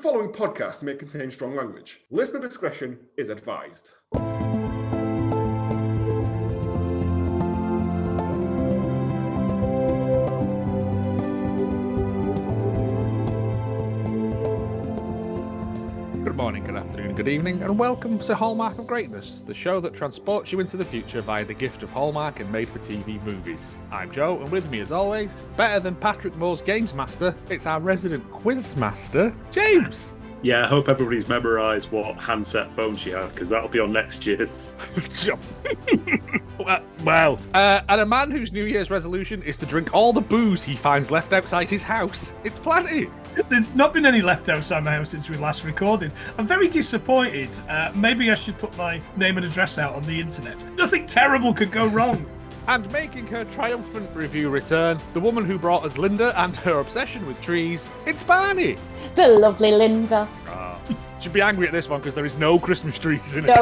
following podcast may contain strong language. Listener discretion is advised. Good morning, good afternoon, good evening, and welcome to Hallmark of Greatness, the show that transports you into the future via the gift of Hallmark and made-for-TV movies. I'm Joe, and with me as always, better than Patrick Moore's Games Master, it's our resident quiz master, James! Yeah, I hope everybody's memorised what handset phone she had, because that'll be on next year's. And a man whose New Year's resolution is to drink all the booze he finds left outside his house, it's Planty! There's not been any left outside my house since we last recorded. I'm very disappointed. Maybe I should put my name and address out on the internet. Nothing terrible could go wrong. And making her triumphant review return, the woman who brought us Linda and her obsession with trees, it's Barney! The lovely Linda. Should be angry at this one because there is no Christmas trees in it.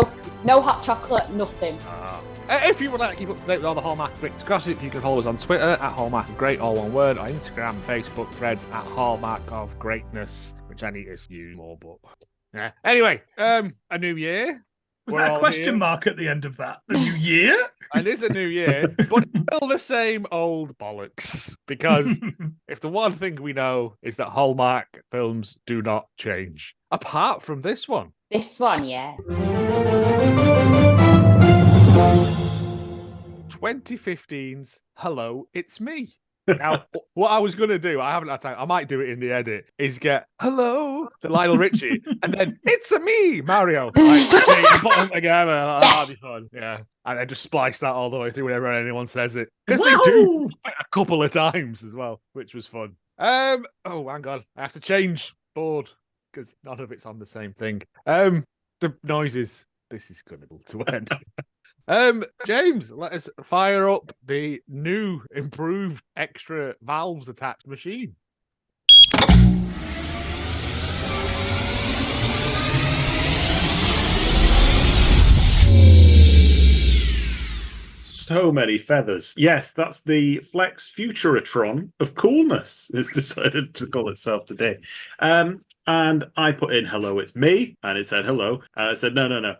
No hot chocolate, nothing. If you would like to keep up to date with all the Hallmark of Greatness gossip, you can follow us on Twitter at Hallmark of Great, all one word, or Instagram, Facebook, threads at Hallmark of Greatness, which I need to use more, but yeah. Anyway, a new year. Was that a question mark at the end of that? A new year? It is a new year, but it's still the same old bollocks. Because if the one thing we know is that Hallmark films do not change, apart from this one. This one, yeah. 2015's Hello, It's Me. Now, what I was going to do, I haven't had time, I might do it in the edit, is get hello to Lionel Richie, and then it's a me, Mario. Like, put them together, that'll be fun. Yeah. And then just splice that all the way through whenever anyone says it. Because they do a couple of times as well, which was fun. Oh, hang on. I have to change board, because none of it's on the same thing. The noises. This is going to end. James, let us fire up the new, improved, extra valves attached machine. So many feathers. Yes, that's the Flex Futuratron of coolness. It's decided to call itself today. And I put in hello, it's me, and it said hello. I said no,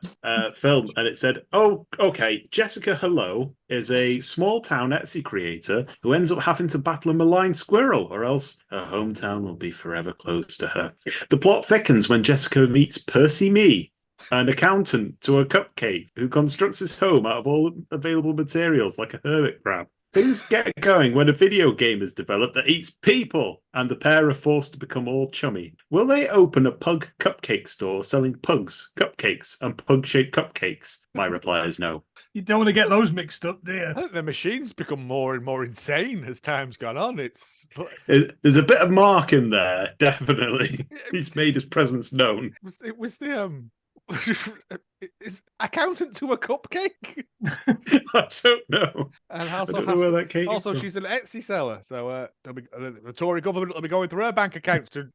film, and it said, oh, okay. Jessica Hello is a small town Etsy creator who ends up having to battle a malign squirrel, or else her hometown will be forever close to her. The plot thickens when Jessica meets Percy Me, an accountant to a cupcake who constructs his home out of all available materials like a hermit crab. Things get going when a video game is developed that eats people, and the pair are forced to become all chummy. Will they open a pug cupcake store selling pugs, cupcakes, and pug-shaped cupcakes? My reply is no. You don't want to get those mixed up, do you? I think the machine's become more and more insane as time's gone on. There's a bit of Mark in there, definitely. He's made his presence known. It was the is accountant to a cupcake? I don't know. And I don't know where that came also, from. she's an Etsy seller, so the Tory government will be going through her bank accounts to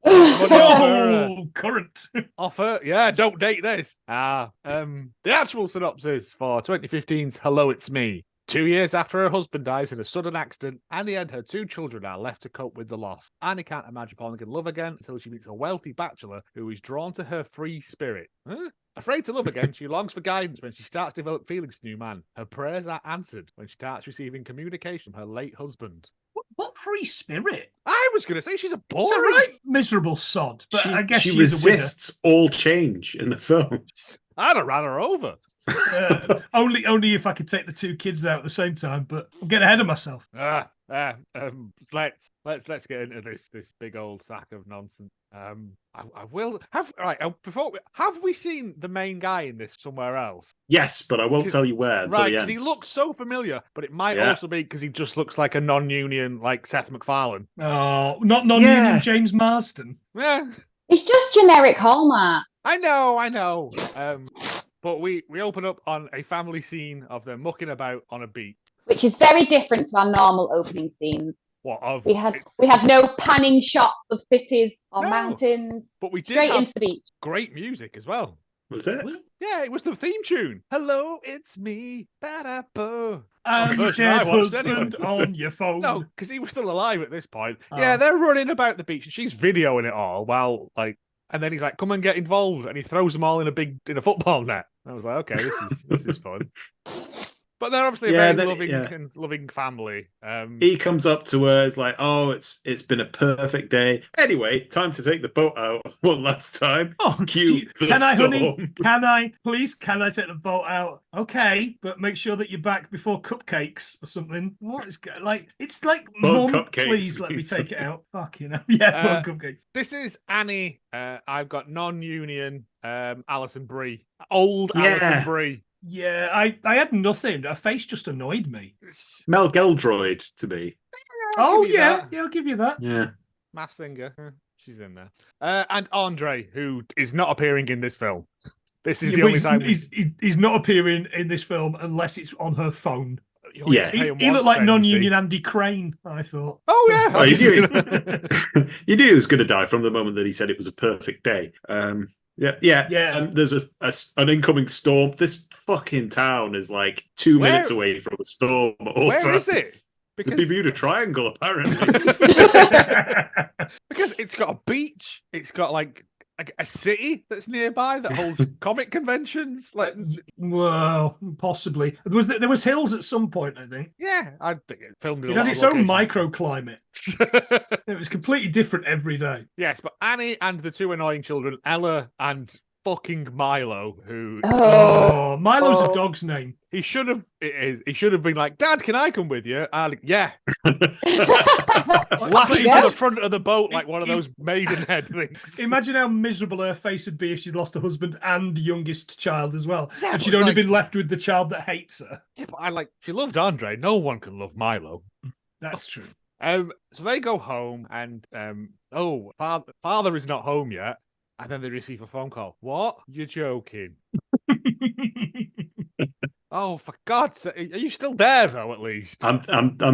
current offer. Yeah, don't date this. The actual synopsis for 2015's Hello, It's Me. 2 years after her husband dies in a sudden accident, Annie and her 2 children are left to cope with the loss. Annie can't imagine falling in love again until she meets a wealthy bachelor who is drawn to her free spirit. Huh? Afraid to love again, she longs for guidance when she starts to develop feelings for new man. Her prayers are answered when she starts receiving communication from her late husband. What free spirit? I was going to say she's a boring... It's a right miserable sod, but I guess she she's resists all change in the film. I'd have ran her over. Only if I could take the 2 kids out at the same time, but I'm getting ahead of myself. Let's get into this big old sack of nonsense. I will have have we seen the main guy in this somewhere else? Yes, but I won't tell you where until the end. Because he looks so familiar, but it might also be because he just looks like a non-union, like Steth Mcfarlane. Oh, not non-union James Marsden. Yeah, It's just generic Hallmark. I know. But we open up on a family scene of them mucking about on a beach, Which is very different to our normal opening scenes. We had no panning shots of cities or mountains. But we did straight have into the beach. great music as well. Was it? Yeah, it was the theme tune. Hello, it's me. Ba-da-bo. And your dead husband on your phone. No, because he was still alive at this point. Yeah, they're running about the beach and she's videoing it all while, like, And then he's like, come and get involved. And he throws them all in a football net. I was like, okay, this is fun. But they're obviously a very loving family. He comes up to her, it's like, oh, it's been a perfect day. Anyway, time to take the boat out one last time. Oh, Cue the can I, storm. honey? Can I take the boat out? Okay, but make sure that you're back before cupcakes or something. What is like? It's like, Bun Mum, cupcakes. please let me take it out. Fucking hell. Yeah, bun cupcakes. This is Annie. I've got non-union Alison Brie. Old Alison Brie. Yeah, I had nothing. Her face just annoyed me. Mel Geldroyd to me. I'll give you that. Yeah. Mass singer. She's in there. And Andre, who is not appearing in this film. This is the only time he's not appearing in this film unless it's on her phone. Yeah, he looked like non-union Andy Crane, I thought. Oh yeah, oh, you knew he was going to die from the moment that he said it was a perfect day. Yeah. There's an incoming storm. This fucking town is like 2 minutes away from a storm. Where is it? Because the Bermuda Triangle, apparently. Because it's got a beach. It's got like a city that's nearby that holds comic conventions. Like, well, possibly there was hills at some point, I think. Yeah, I think it filmed in. It had its own microclimate. It was completely different every day. Yes, but Annie and the two annoying children, Ella and fucking Milo, who Milo's a dog's name. He should have been like, Dad, can I come with you? Yeah. Lashing to the front of the boat like one of those Maidenhead things. Imagine how miserable her face would be if she'd lost a husband and youngest child as well. Yeah, and she'd only been left with the child that hates her. Yeah, but she loved Andre. No one can love Milo. That's true. So they go home and father is not home yet. And then they receive a phone call. What? You're joking. Oh, for God's sake. Are you still there, though, at least? I'm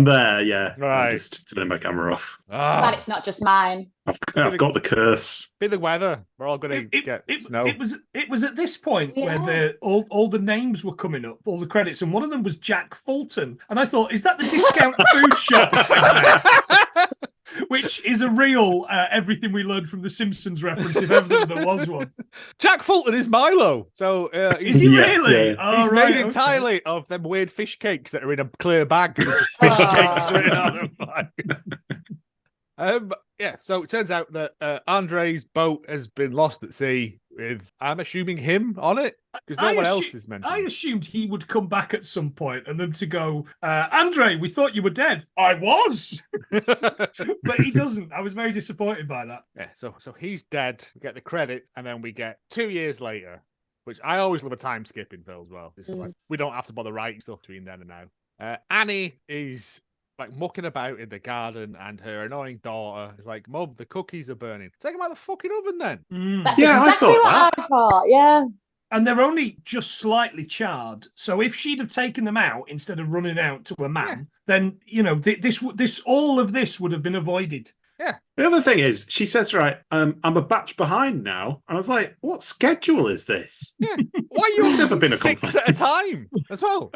there, yeah. Right. I'm just turning my camera off. Glad it's not just mine. I've got the curse. Be the weather. We're all going to get snow. It was at this point where all the names were coming up, all the credits, and one of them was Jack Fulton. And I thought, is that the discount food shop? Which is a real everything we learned from The Simpsons reference, if ever there was one. Jack Fulton is Milo. So is he really? Yeah. Oh, he's made entirely of them weird fish cakes that are in a clear bag and just fish cakes written on them. So it turns out that Andre's boat has been lost at sea with, I'm assuming, him on it, because no one else is mentioned. I assumed he would come back at some point and then to go, Andre, we thought you were dead. I was! But he doesn't. I was very disappointed by that. Yeah, so he's dead. We get the credits, and then we get 2 years later, which I always love a time skip in film as well. This is like, we don't have to bother writing stuff between then and now. Annie is like mucking about in the garden, and her annoying daughter is like, Mum, the cookies are burning. Take them out of the fucking oven then. That's exactly what I thought, yeah. And they're only just slightly charred. So if she'd have taken them out instead of running out to a man, then, all of this would have been avoided. Yeah. The other thing is, she says, right, I'm a batch behind now. And I was like, what schedule is this? Yeah. Why are you never been a 6 at a time as well?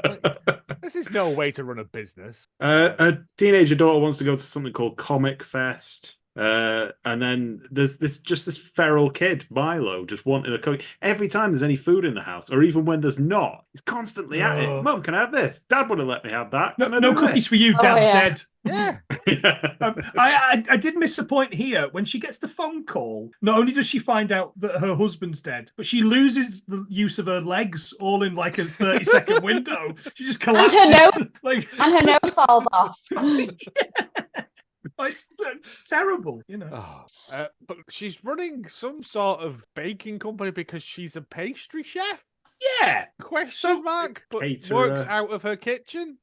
This is no way to run a business. A teenager daughter wants to go to something called Comic Fest. And then there's this feral kid, Milo, just wanting a cookie. Every time there's any food in the house, or even when there's not, he's constantly at it. Mum, can I have this? Dad would have let me have that. No cookies for you. Dad's dead. Yeah. I did miss a point here. When she gets the phone call, not only does she find out that her husband's dead, but she loses the use of her legs all in like a 30-second window. She just collapses. And her nose falls off. It's terrible, but she's running some sort of baking company because she's a pastry chef? Yeah. Question mark? But Caterer. Works out of her kitchen?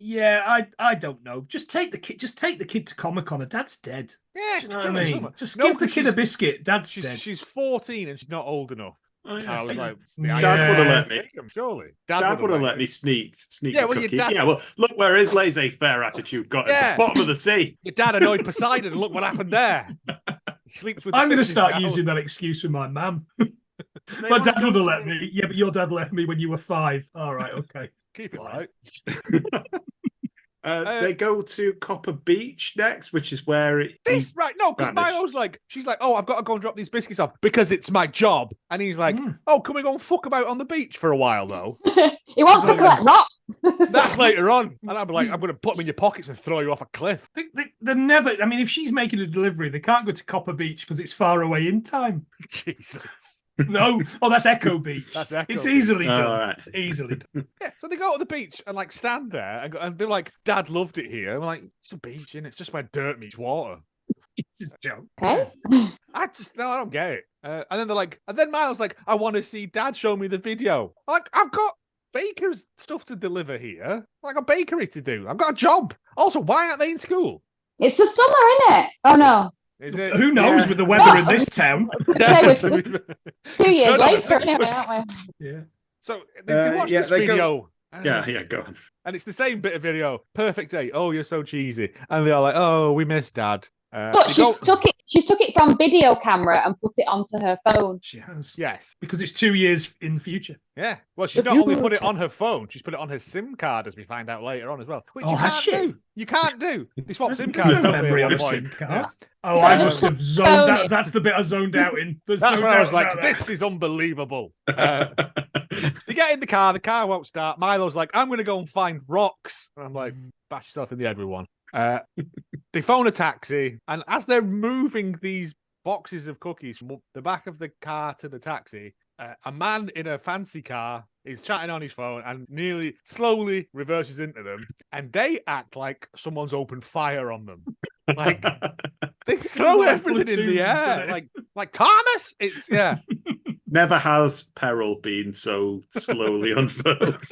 Yeah, I don't know. Just take the kid to Comic-Con. Her dad's dead. Yeah, do you know what I mean? Just give the kid a biscuit. Dad's dead. She's 14 and she's not old enough. I was like, Dad would have let me. Surely. Dad would have let me sneak yeah, the well, cookie. Dad... Yeah, well, look where his laissez-faire attitude got at the bottom of the sea. Your dad annoyed Poseidon, and look what happened there. He sleeps with. I'm going to start using that excuse with my mum. My dad would have let me. Yeah, but your dad left me when you were 5. All right, okay. Keep it right. They go to Copper Beach next, which is where because Milo's like, she's like, oh, I've got to go and drop these biscuits off because it's my job, and he's like, oh, can we go and fuck about on the beach for a while though? He wants to collect rocks. That's later on, and I'm like, I'm going to put them in your pockets and throw you off a cliff. They're never. I mean, if she's making a delivery, they can't go to Copper Beach because it's far away in time. Jesus. No, that's Echo Beach. That's Echo. It's easily Beach. done. Right. It's easily done. Yeah, so they go to the beach and like stand there, and they're like, "Dad loved it here." I'm like, "It's a beach, and it's just where dirt meets water." It's a joke. Okay. I don't get it. And then they're like, and then Miles like, "I want to see Dad show me the video." I'm like, I've got baker's stuff to deliver here. Like a bakery to do. I've got a job. Also, why aren't they in school? It's the summer, isn't it? Oh no. Is it? Who knows with the weather in this town? Yeah, We're so 2 years later, anyway, aren't we? Yeah. So they watch this video. Yeah, go on. And it's the same bit of video. Perfect day. Oh, you're so cheesy. And they're like, oh, we miss Dad. But she took it from video camera and put it onto her phone. She has. Yes. Because it's 2 years in the future. Yeah. Well, she's not only put it on her phone, she's put it on her SIM card, as we find out later on as well. Which you can't do. They swap SIM cards. No memory on a SIM card. Yeah. Oh, I must have zoned out. That's the bit I zoned out in. That's when I was like, this is unbelievable. They get in the car won't start. Milo's like, I'm going to go and find rocks. And I'm like, bash yourself in the head with one. They phone a taxi, and as they're moving these boxes of cookies from the back of the car to the taxi, a man in a fancy car is chatting on his phone and nearly slowly reverses into them, and they act like someone's opened fire on them. Like they throw everything in the air, like Thomas. It's Never has peril been so slowly unfurled.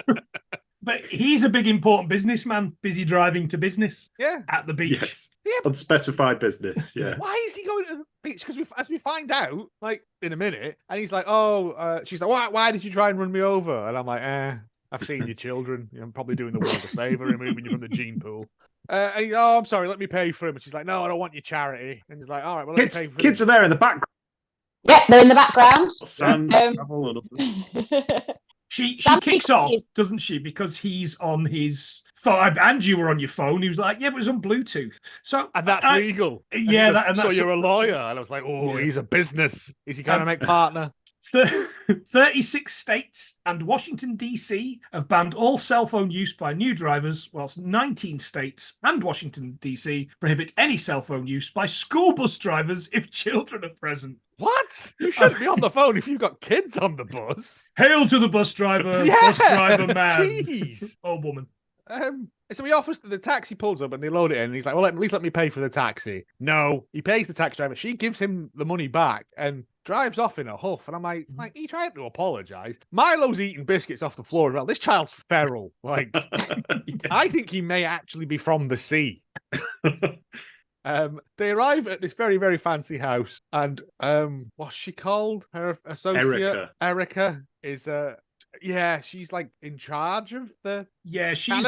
But he's a big, important businessman, busy driving to business. Yeah. At the beach. Yes. Yeah. Unspecified business. Yeah. Why is he going to the beach? Because as we find out, like in a minute, and he's like, "Oh," she's like, "Why did you try and run me over?" And I'm like, I've seen your children. I'm probably doing the world a favor, removing you from the gene pool." And he's, "Oh, I'm sorry. Let me pay for him." And she's like, "No, I don't want your charity." And he's like, "All right, well, let me pay for kids him." are there in the background. Yep, they're in the background. She kicks off, doesn't she? Because he's on his phone, and you were on your phone. He was like, "Yeah, but it was on Bluetooth." So, and that's legal. Yeah, so you're a lawyer, and I was like, "Oh, he's a business. Is he going to make partner?" 36 states and Washington, D.C. have banned all cell phone use by new drivers, whilst 19 states and Washington, D.C. prohibit any cell phone use by school bus drivers if children are present. What? You shouldn't be on the phone if you've got kids on the bus. Hail to the bus driver, bus driver man. Jeez. Oh, woman. So he offers, the taxi pulls up and they load it in, and he's like, well, at least let me pay for the taxi. No, he pays the taxi driver. She gives him the money back and drives off in a huff. And I'm like, he tried to apologise. Milo's eating biscuits off the floor as well. This child's feral. Like, I think he may actually be from the sea. They arrive at this very, very fancy house, and what's she called? Her associate? Erica is she's like in charge of the she's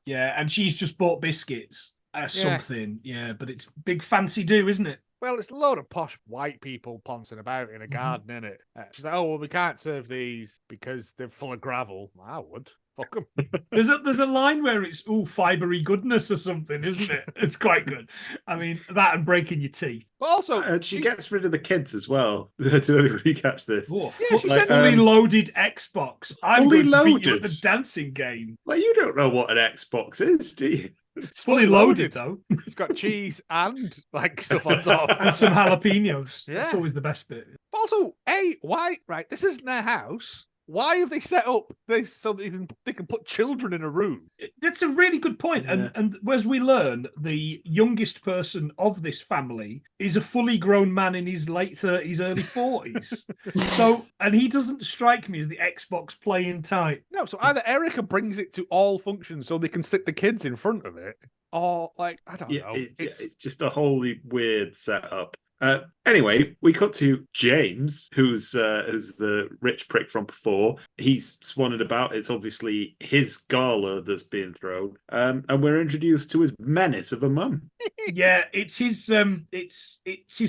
and she's just bought biscuits something, but it's big fancy do, isn't it? Well, it's a load of posh white people poncing about in a garden, isn't it? She's like, oh, well, we can't serve these because they're full of gravel. I would. Fuck them. There's a line where it's fibery goodness or something, isn't it? It's quite good. I mean, that and breaking your teeth. But also, she gets rid of the kids as well. Did anybody catch this? She said fully loaded Xbox. I'm going to beat you at the dancing game. Well, you don't know what an Xbox is, do you? It's fully loaded though. It's got cheese and like stuff on top. And some jalapenos. Yeah. That's always the best bit. But also, why, right, this isn't their house. Why have they set up this so that they can put children in a room? That's a really good point. Yeah. And as we learn, the youngest person of this family is a fully grown man in his late 30s, early 40s. So, and he doesn't strike me as the Xbox playing type. No, so either Erica brings it to all functions so they can sit the kids in front of it, or like, I don't know. It's just a wholly weird setup. Anyway, we cut to James, who's the rich prick from before. He's swanning about. It's obviously his gala that's being thrown, and we're introduced to his menace of a mum. Yeah, it's his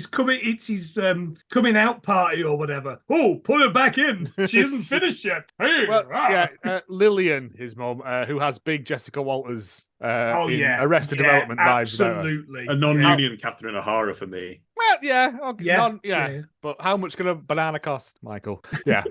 coming out party or whatever. Oh, put her back in. She isn't finished yet. Hey, Lillian, his mum, who has big Jessica Walters Arrested Development vibes about her. Absolutely. A non-union Catherine O'Hara for me. Well, yeah, okay, but how much can a banana cost, Michael? Yeah.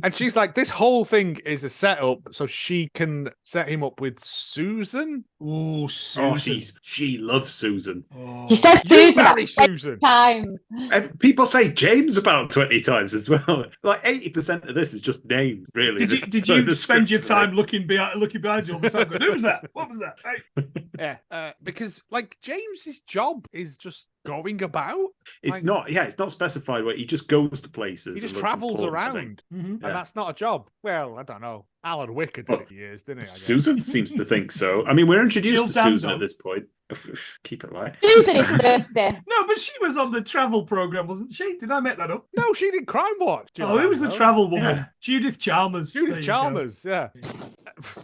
And she's like, this whole thing is a setup so she can set him up with Susan. Oh, Susan. She loves Susan. She says Susan marry Susan. Times. And people say James about 20 times as well. Like 80% of this is just names, really. Did you spend your time looking behind you all the time going, who's that? What was that? Hey. Yeah, because like James's job is just going about. It's not specified where he just goes to places. He just travels around, Mm-hmm. and that's not a job. Well, I don't know. Alan Wicker did it for years, didn't he? Susan seems to think so. I mean, we're introduced to Susan at this point. Keep it light. Susan is thirsty. No, but she was on the travel program, wasn't she? Did I make that up? No, she did Crime Watch. Who was the travel woman? Yeah. Judith Chalmers. Judith Chalmers, yeah.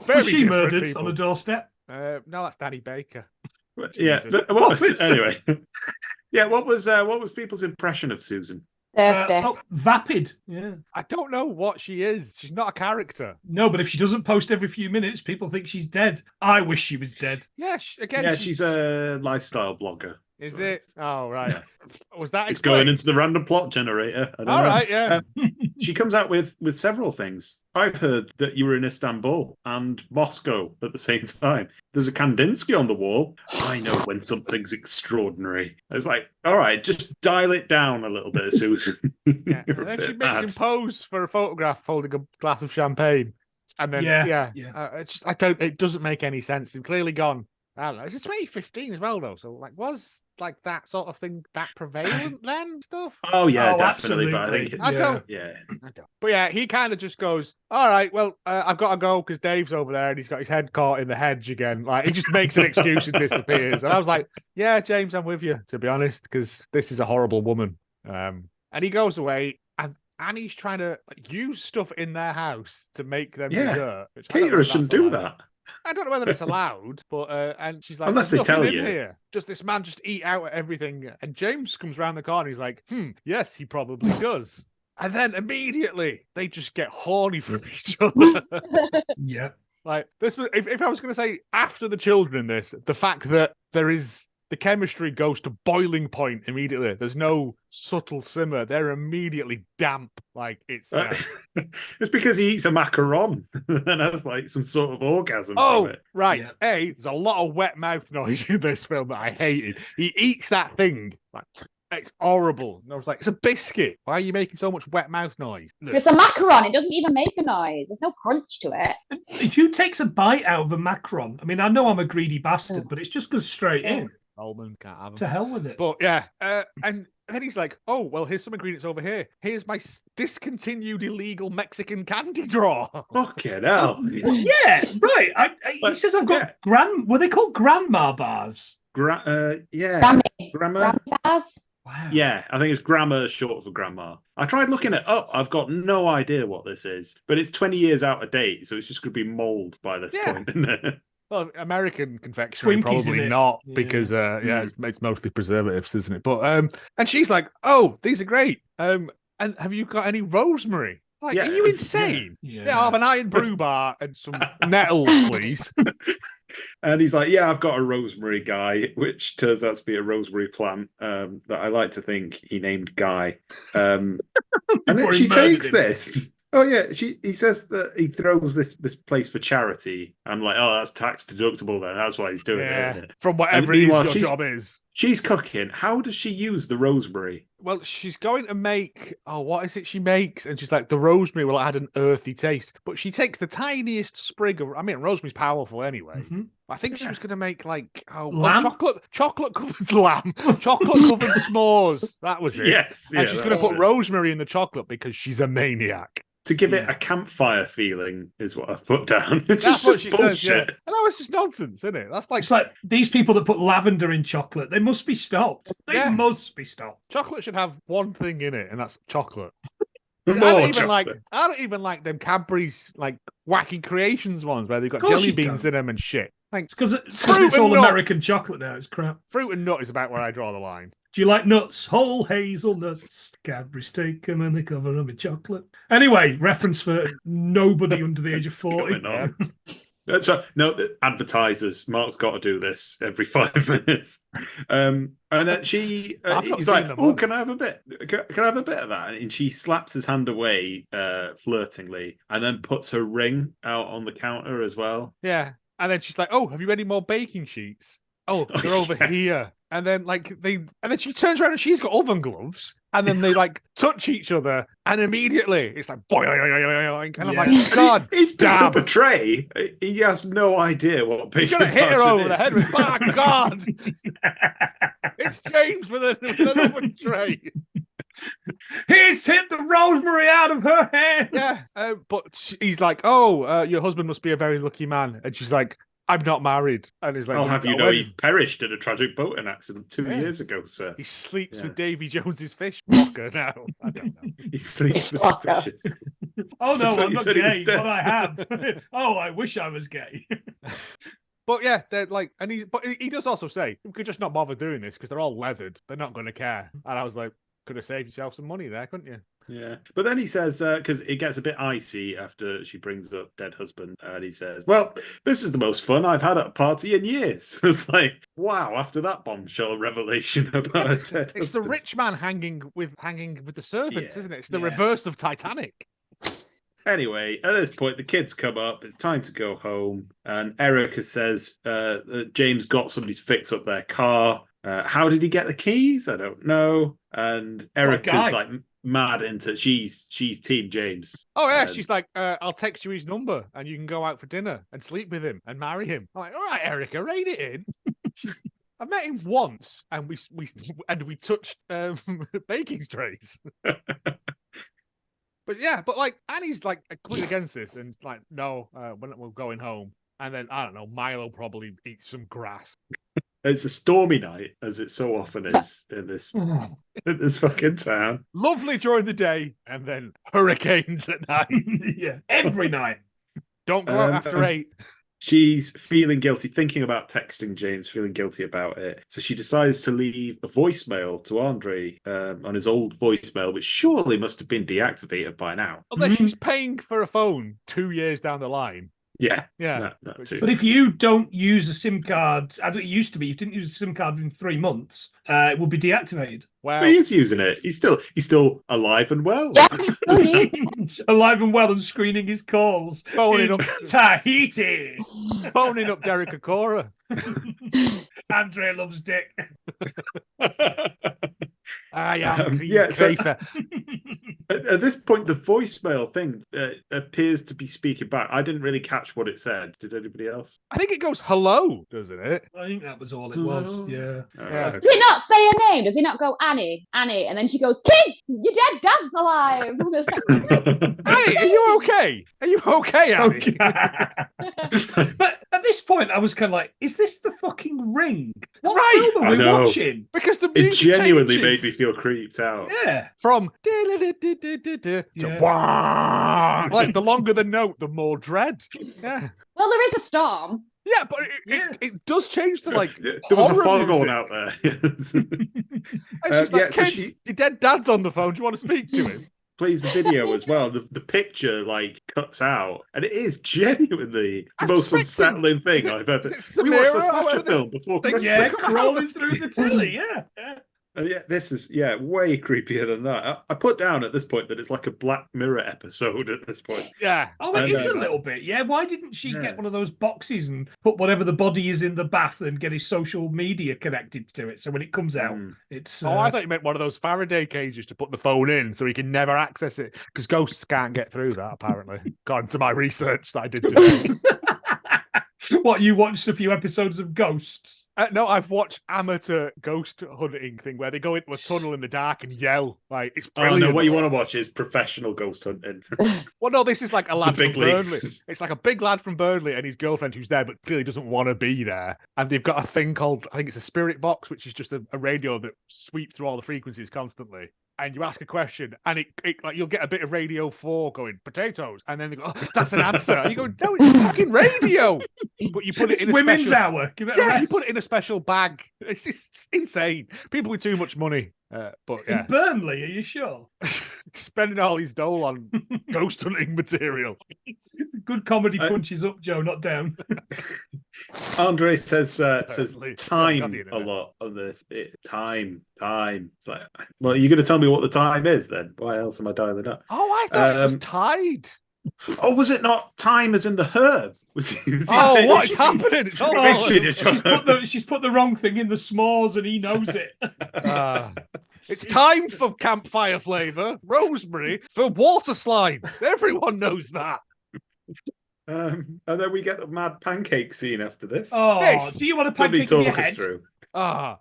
Was she murdered on a doorstep? No, that's Danny Baker. Yeah. Anyway. Yeah. What was people's impression of Susan? Thirsty. Vapid. Yeah. I don't know what she is. She's not a character. No, but if she doesn't post every few minutes, people think she's dead. I wish she was dead. Yeah, she's a lifestyle blogger. Is it? Oh, right. Was that It's going into the random plot generator. I don't know. Right, yeah. She comes out with several things. I've heard that you were in Istanbul and Moscow at the same time. There's a Kandinsky on the wall. I know when something's extraordinary. I was like, all right, just dial it down a little bit, Susan. Yeah. And then she makes him pose for a photograph holding a glass of champagne. And then, it doesn't make any sense. They've clearly gone, I don't know. It's 2015 as well, though. So, like, was like that sort of thing that prevalent then? Stuff. Oh yeah, absolutely. definitely. But I think I don't. But yeah, he kind of just goes, "All right, well, I've got to go because Dave's over there and he's got his head caught in the hedge again." Like, he just makes an excuse and disappears. And I was like, "Yeah, James, I'm with you, to be honest, because this is a horrible woman." And he goes away, and Annie's trying to use stuff in their house to make them dessert. Caterers shouldn't do that. I don't know whether it's allowed, but and she's like, unless they tell you. Here. Does this man just eat out at everything? And James comes around the corner and he's like, yes, he probably does. And then immediately they just get horny for each other. Yeah. Like this was if I was gonna say after the children in this, the fact that the chemistry goes to boiling point immediately. There's no subtle simmer. They're immediately damp. Like it's it's because he eats a macaron and has like some sort of orgasm. Oh, from it. right. Yeah. There's a lot of wet mouth noise in this film that I hated. He eats that thing. Like, it's horrible. And I was like, it's a biscuit. Why are you making so much wet mouth noise? It's a macaron. It doesn't even make a noise. There's no crunch to it. Who takes a bite out of a macaron? I mean, I know I'm a greedy bastard, but it's just goes straight in. Almond can't have them. To hell with it. But yeah, and then he's like, "Oh well, here's some ingredients over here. Here's my discontinued illegal Mexican candy drawer." Fucking hell! Yeah, right. He says I've got Were they called grandma bars? Grammar. Bars? Wow. Yeah, I think it's grammar short for grandma. I tried looking it up. I've got no idea what this is, but it's 20 years out of date, so it's just going to be mold by this point, isn't it? Well, American confectionery Twinkies probably not because it's mostly preservatives, isn't it? But and she's like, "Oh, these are great. And have you got any rosemary?" Like, are you insane? Yeah, I'll have an iron brew bar and some nettles, please. And he's like, "Yeah, I've got a rosemary guy," which turns out to be a rosemary plant that I like to think he named Guy. And then she takes this. Oh yeah, he says that he throws this place for charity. I'm like, oh, that's tax deductible then. That's why he's doing it, isn't it? From whatever your job is. She's cooking. How does she use the rosemary? Well, she's going to make, what is it she makes? And she's like, the rosemary will add an earthy taste. But she takes the tiniest sprig of, rosemary's powerful anyway. Mm-hmm. I think she was going to make chocolate covered lamb, chocolate covered s'mores. That was it. Yes. And she's going to put rosemary in the chocolate because she's a maniac. To give it a campfire feeling is what I've put down. It's That's what just she bullshit. says. Yeah. I know it's just nonsense, isn't it? That's like It's like these people that put lavender in chocolate. They must be stopped. They must be stopped. chocolate should have one thing in it, and that's chocolate. More I don't even like them Cadbury's like wacky creations ones where they've got jelly beans in them and shit. Like It's because it's all American chocolate now. It's crap. Fruit and nut is about where I draw the line. Do you like nuts? Whole hazelnuts. Cadbury's take them and they cover them in chocolate. Anyway, reference for nobody under the age of 40. So the advertisers. Mark's got to do this every 5 minutes. And then he's like, "Oh, can I have a bit? Can I have a bit of that?" And she slaps his hand away, flirtingly, and then puts her ring out on the counter as well. Yeah, and then she's like, "Oh, have you any more baking sheets? Oh, they're over here." And then then she turns around and she's got oven gloves, and then they like touch each other, and immediately it's like boing, and I'm like, God, he's picked up a tray. He has no idea what baking. He's gonna hit her over the head with, "My God, it's James with an oven tray." He's hit the rosemary out of her hair. Yeah, but he's like, "Oh, your husband must be a very lucky man," and she's like, "I'm not married." And he's like, "I'll have you know he perished in a tragic boating accident 2 years ago, sir." He sleeps with Davy Jones's fish locker now. I don't know. He sleeps with the fishes. Oh no, I'm not gay, but I have. Oh, I wish I was gay. But yeah, they're like, but he does also say, "We could just not bother doing this because they're all leathered. They're not going to care." And I was like, could have saved yourself some money there, couldn't you? Yeah, but then he says, because it gets a bit icy after she brings up dead husband, and he says, "Well, this is the most fun I've had at a party in years." It's like, wow, after that bombshell revelation about a dead it's the husband. rich man hanging with the servants, isn't it? It's the reverse of Titanic. Anyway, at this point, the kids come up. It's time to go home, and Erica says James got somebody to fix up their car. How did he get the keys? I don't know. And Erica's like mad into she's Team James. Oh yeah, she's like, "I'll text you his number and you can go out for dinner and sleep with him and marry him." I'm like, "All right, Erica, rein it in." I met him once and we touched baking trays. But yeah, but like Annie's like completely against this and it's like, "No, we're going home." And then I don't know, Milo probably eats some grass. It's a stormy night, as it so often is in this fucking town. Lovely during the day, and then hurricanes at night. Yeah, every night. Don't go out after 8. She's feeling guilty, thinking about texting James, feeling guilty about it. So she decides to leave a voicemail to Andre on his old voicemail, which surely must have been deactivated by now. Unless she's paying for a phone 2 years down the line. Yeah. That too. But if you don't use a SIM card, as it used to be, if you didn't use a SIM card in 3 months, it would be deactivated. Well, he is using it. He's still alive and well. Yeah, alive and well and screening his calls. Phoning up Tahiti. Phoning up Derek Acora. Andre loves dick. I am at this point, the voicemail thing appears to be speaking back. I didn't really catch what it said. Did anybody else? I think it goes hello, doesn't it? I think that was all it was. Yeah. Does he not say her name? Does he not go Annie? And then she goes, "Kids, your dead dad's alive." Annie, are you okay? Are you okay, Annie? Okay. But at this point, I was kind of like, "Is this the fucking Ring? What film are we watching?" Because the it genuinely changes. made me feel creeped out. Yeah. From to like the longer the note, the more dread. Yeah. Well, there is a storm. Yeah, but it does change to like. There was a foghorn music. out there. And she's like, "Kids, your dead dad's on the phone. Do you want to speak to him?" Plays the video as well. The picture like cuts out, and it is genuinely the most unsettling thing I've ever. We watched the slasher film before Christmas. Yeah, scrolling through the telly. Yeah. This is way creepier than that. I put down at this point that it's like a Black Mirror episode at this point. Yeah. Oh, it is a little bit. Yeah. Why didn't she get one of those boxes and put whatever the body is in the bath and get his social media connected to it? So when it comes out, it's. I thought you meant one of those Faraday cages to put the phone in so he can never access it because ghosts can't get through that. Apparently, according to my research that I did today. What, you watched a few episodes of Ghosts? No, I've watched amateur ghost hunting thing where they go into a tunnel in the dark and yell. Like, it's Oh brilliant. no, what you want to watch is professional ghost hunting. Well, no, this is like a lad from big leagues. Burnley. It's like a big lad from Burnley and his girlfriend who's there, but clearly doesn't want to be there. And they've got a thing called, I think it's a spirit box, which is just a radio that sweeps through all the frequencies constantly. And you ask a question, and it like you'll get a bit of Radio 4 going, potatoes, and then they go, oh, that's an answer. And you go, no, it's fucking radio. But you put it in a women's special... hour. Give it a Yeah, rest. you put it in a special bag. It's insane. People with too much money. But yeah, In Burnley, are you sure? spending all his dole on ghost hunting material. Good comedy punches up, Joe, not down. Andre says Totally. time a lot on this. Time. It's like, well, you're going to tell me what the time is then? Why else am I dialing up? Oh, I thought it was Tide. Oh, was it not time as in the herb? Was he Oh, saying- what's happening? It's all She's put the wrong thing in the s'mores and he knows it. It's time for campfire flavour, rosemary for water slides. Everyone knows that. And then we get the mad pancake scene after this. Oh, Yes. do you want a Somebody pancake in your talk us head? through.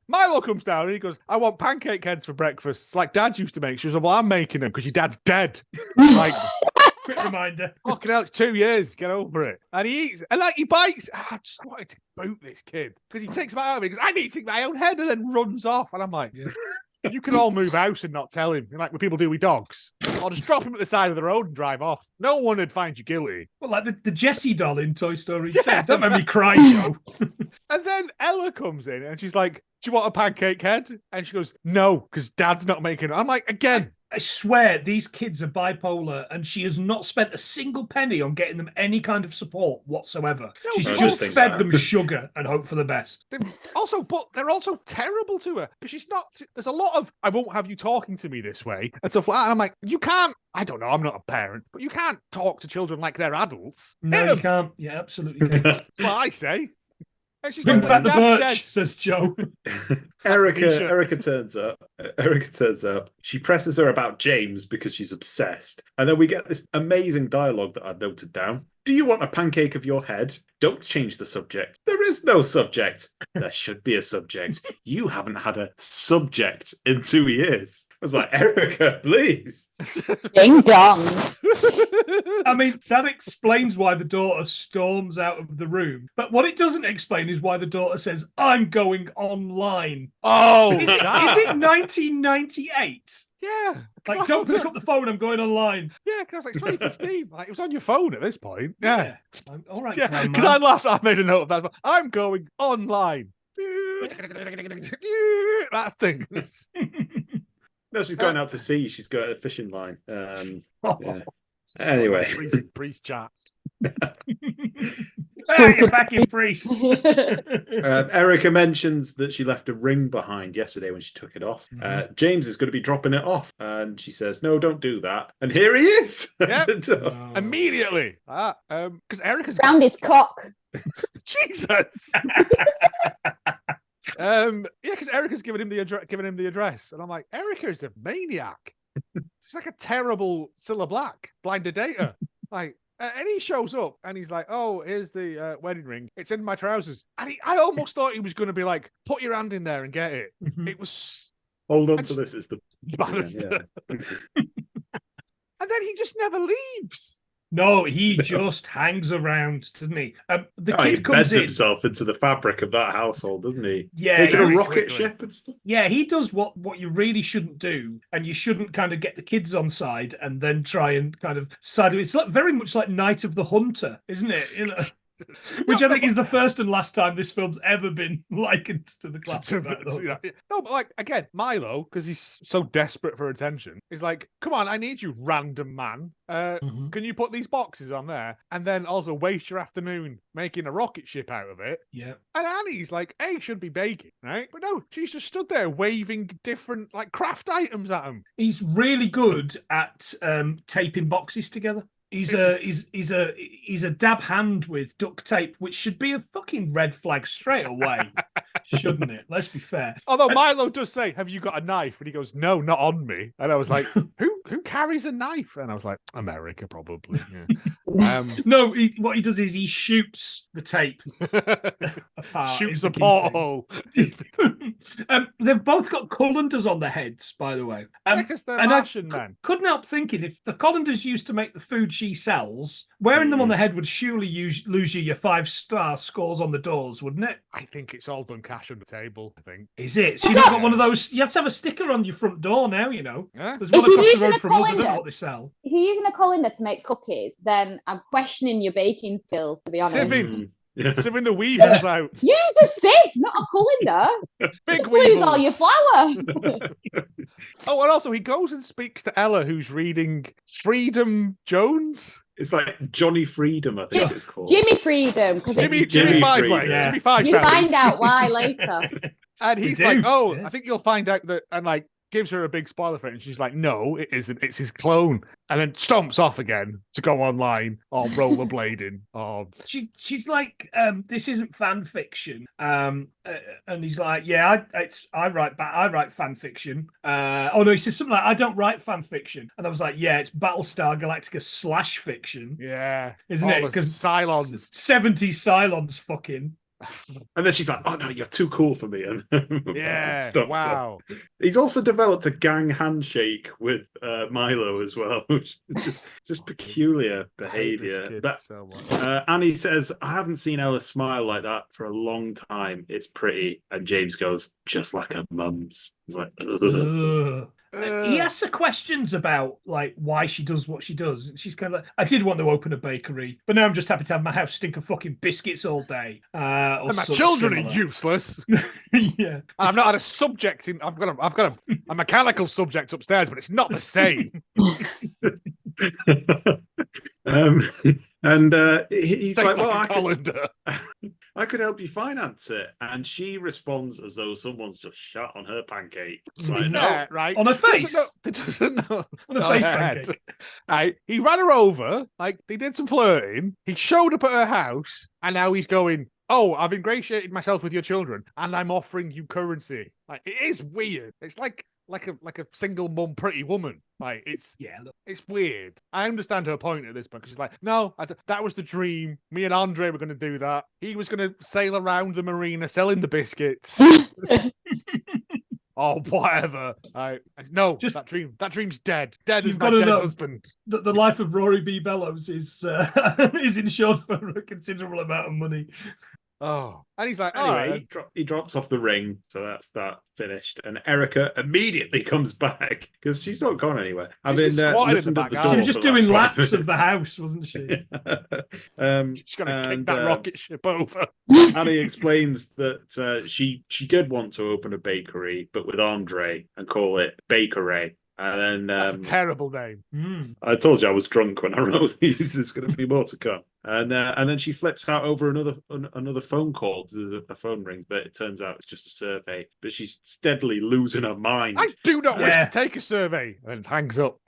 Milo comes down and he goes, I want pancake heads for breakfast. It's like Dad used to make. She was like, well, I'm making them because your dad's dead. Like, Quick reminder. fucking hell, it's 2 years. Get over it. And he eats, and like he bites. I just wanted to boot this kid because he takes my out of it. He goes, I'm eating my own head, and then runs off. And I'm like, you can all move house and not tell him, like what people do with dogs. Or just drop him at the side of the road and drive off. No one would find you guilty. Well, like the Jessie doll in Toy Story 2. Yeah. Don't make me cry, Joe. And then Ella comes in and she's like, do you want a pancake head? And she goes, no, because Dad's not making it. I'm like, again. I swear these kids are bipolar and she has not spent a single penny on getting them any kind of support whatsoever. No, She's I just don't think fed so. them sugar and hope for the best. But they're also terrible to her because she's not. There's a lot of I won't have you talking to me this way and stuff like that. And I'm like, you can't. I don't know. I'm not a parent, but you can't talk to children like they're adults. No, Hit you 'em. can't. Yeah, absolutely can't. Well, I say. And she's Bring like, back the "Dad's birch, says Joe. Erica turns up. She presses her about James because she's obsessed. And then we get this amazing dialogue that I've noted down. Do you want a pancake of your head? Don't change the subject. There is no subject. There should be a subject. You haven't had a subject in 2 years. I was like, Erica, please. Ding dong. I mean, that explains why the daughter storms out of the room. But what it doesn't explain is why the daughter says, I'm going online. Oh, Is it 1998? Yeah. Like, don't pick up the phone, I'm going online. Yeah, because it's like 2015. Like, it was on your phone at this point. Yeah. All right, Yeah, Grandma. because I laughed. I made a note of that. I'm going online. That thing. No, she's going out to sea. She's got a fishing line. Yeah. Anyway. Priest chats. Hey, you're back in priests. Erica mentions that she left a ring behind yesterday when she took it off. James is going to be dropping it off. And she says, no, don't do that. And here he is. Yep. Oh. Immediately. Because Erica's Round his cock. Jesus. Because Erica's giving him the address, and I'm like, Erica is a maniac. She's like a terrible Cilla Black, blinder data. Like, and he shows up, and he's like, "Oh, here's the wedding ring. It's in my trousers." And I almost thought he was going to be like, "Put your hand in there and get it." It was Hold on to this. It's the banister. And then he just never leaves. No, he just hangs around, doesn't he? The he kid comes beds in. himself into the fabric of that household, doesn't he? Yeah, Making a he's- rocket ship and stuff. Yeah, he does what you really shouldn't do, and you shouldn't kind of get the kids on side and then try and kind of side. It's like very much like Night of the Hunter, isn't it? You know, which I think is the first and last time this film's ever been likened to the classic. Night of the Hunter. No, but like again, Milo, because he's so desperate for attention, is like, "Come on, I need you, random man. Can you put these boxes on there, and then also waste your afternoon making a rocket ship out of it?" Yeah. And Annie's like, "Hey, should be baking, right?" But no, she's just stood there waving different like craft items at him. He's really good at taping boxes together. He's a dab hand with duct tape, which should be a fucking red flag straight away, shouldn't it? Let's be fair. Although Milo does say, "Have you got a knife?" And he goes, "No, not on me." And I was like, "Who carries a knife?" And I was like, "America, probably." Yeah. No, what he does is he shoots the tape apart. Shoots a porthole. They've both got colanders on their heads, by the way. Because they're and Martian men. Couldn't help thinking, if the colanders used to make the food she sells, wearing them on the head would surely lose you your 5-star scores on the doors, wouldn't it? I think it's all done cash on the table, I think. Is it? So you not got one of those, you have to have a sticker on your front door now, you know. Yeah. There's one across the road from us, I don't know what they sell. If you're using a colander to make cookies, then I'm questioning your baking skills, to be honest. Sieving. Sieving the weevils out. Use a sieve, not a colander. Big Lose all weevils. your flour. Oh, and also he goes and speaks to Ella, who's reading Freedom Jones. It's like Johnny Freedom, I think it's called. Jimmy Freedom. Jimmy Five Ways. Yeah. Jimmy Five You Bellies. find out why later. And he's like, I think you'll find out that, and like gives her a big spoiler for it, and she's like, no, it isn't, it's his clone, and then stomps off again to go online or rollerblading or she's like, this isn't fan fiction, and he's like, yeah, I write fan fiction. Oh no, he says something like, I don't write fan fiction, and I was like, yeah, it's Battlestar Galactica / fiction, isn't it? Because Cylons, 70 Cylons fucking. And then she's like, oh no, you're too cool for me. And wow. He's also developed a gang handshake with Milo as well, which is just peculiar behavior. Annie says, I haven't seen Ella smile like that for a long time. It's pretty. And James goes, just like her mum's. He's like, ugh. He asks her questions about like why she does what she does. And she's kind of like, I did want to open a bakery, but now I'm just happy to have my house stink of fucking biscuits all day. And my children are useless. Yeah, and I've not had a subject in. I've got a mechanical subject upstairs, but it's not the same. He's like, well, I could help you finance it. And she responds as though someone's just shat on her pancake. Like, no, right? On her face? Doesn't know. On her face pancake. Right. He ran her over, like, they did some flirting. He showed up at her house, and now he's going, oh, I've ingratiated myself with your children, and I'm offering you currency. Like, it is weird. It's like a single mum pretty woman. Like, it's weird. I understand her point at this point, because she's like, no, that was the dream. Me and Andre were going to do that. He was going to sail around the marina selling the biscuits. or whatever. No, that dream's dead. Dead as my dead husband. The life of Rory B. Bellows is insured for a considerable amount of money. Oh, and he's like, anyway, he drops off the ring, so that's that finished. And Erica immediately comes back because she's not gone anywhere. She's listened at the door. She was just doing laps of the house, wasn't she? She's gonna kick that rocket ship over. Annie explains that she did want to open a bakery, but with Andre, and call it Bakery. And then that's a terrible name. I told you I was drunk when I wrote these. There's going to be more to come. And then she flips out over another phone call. A phone rings, but it turns out it's just a survey. But she's steadily losing her mind. I do not wish to take a survey, and hangs up.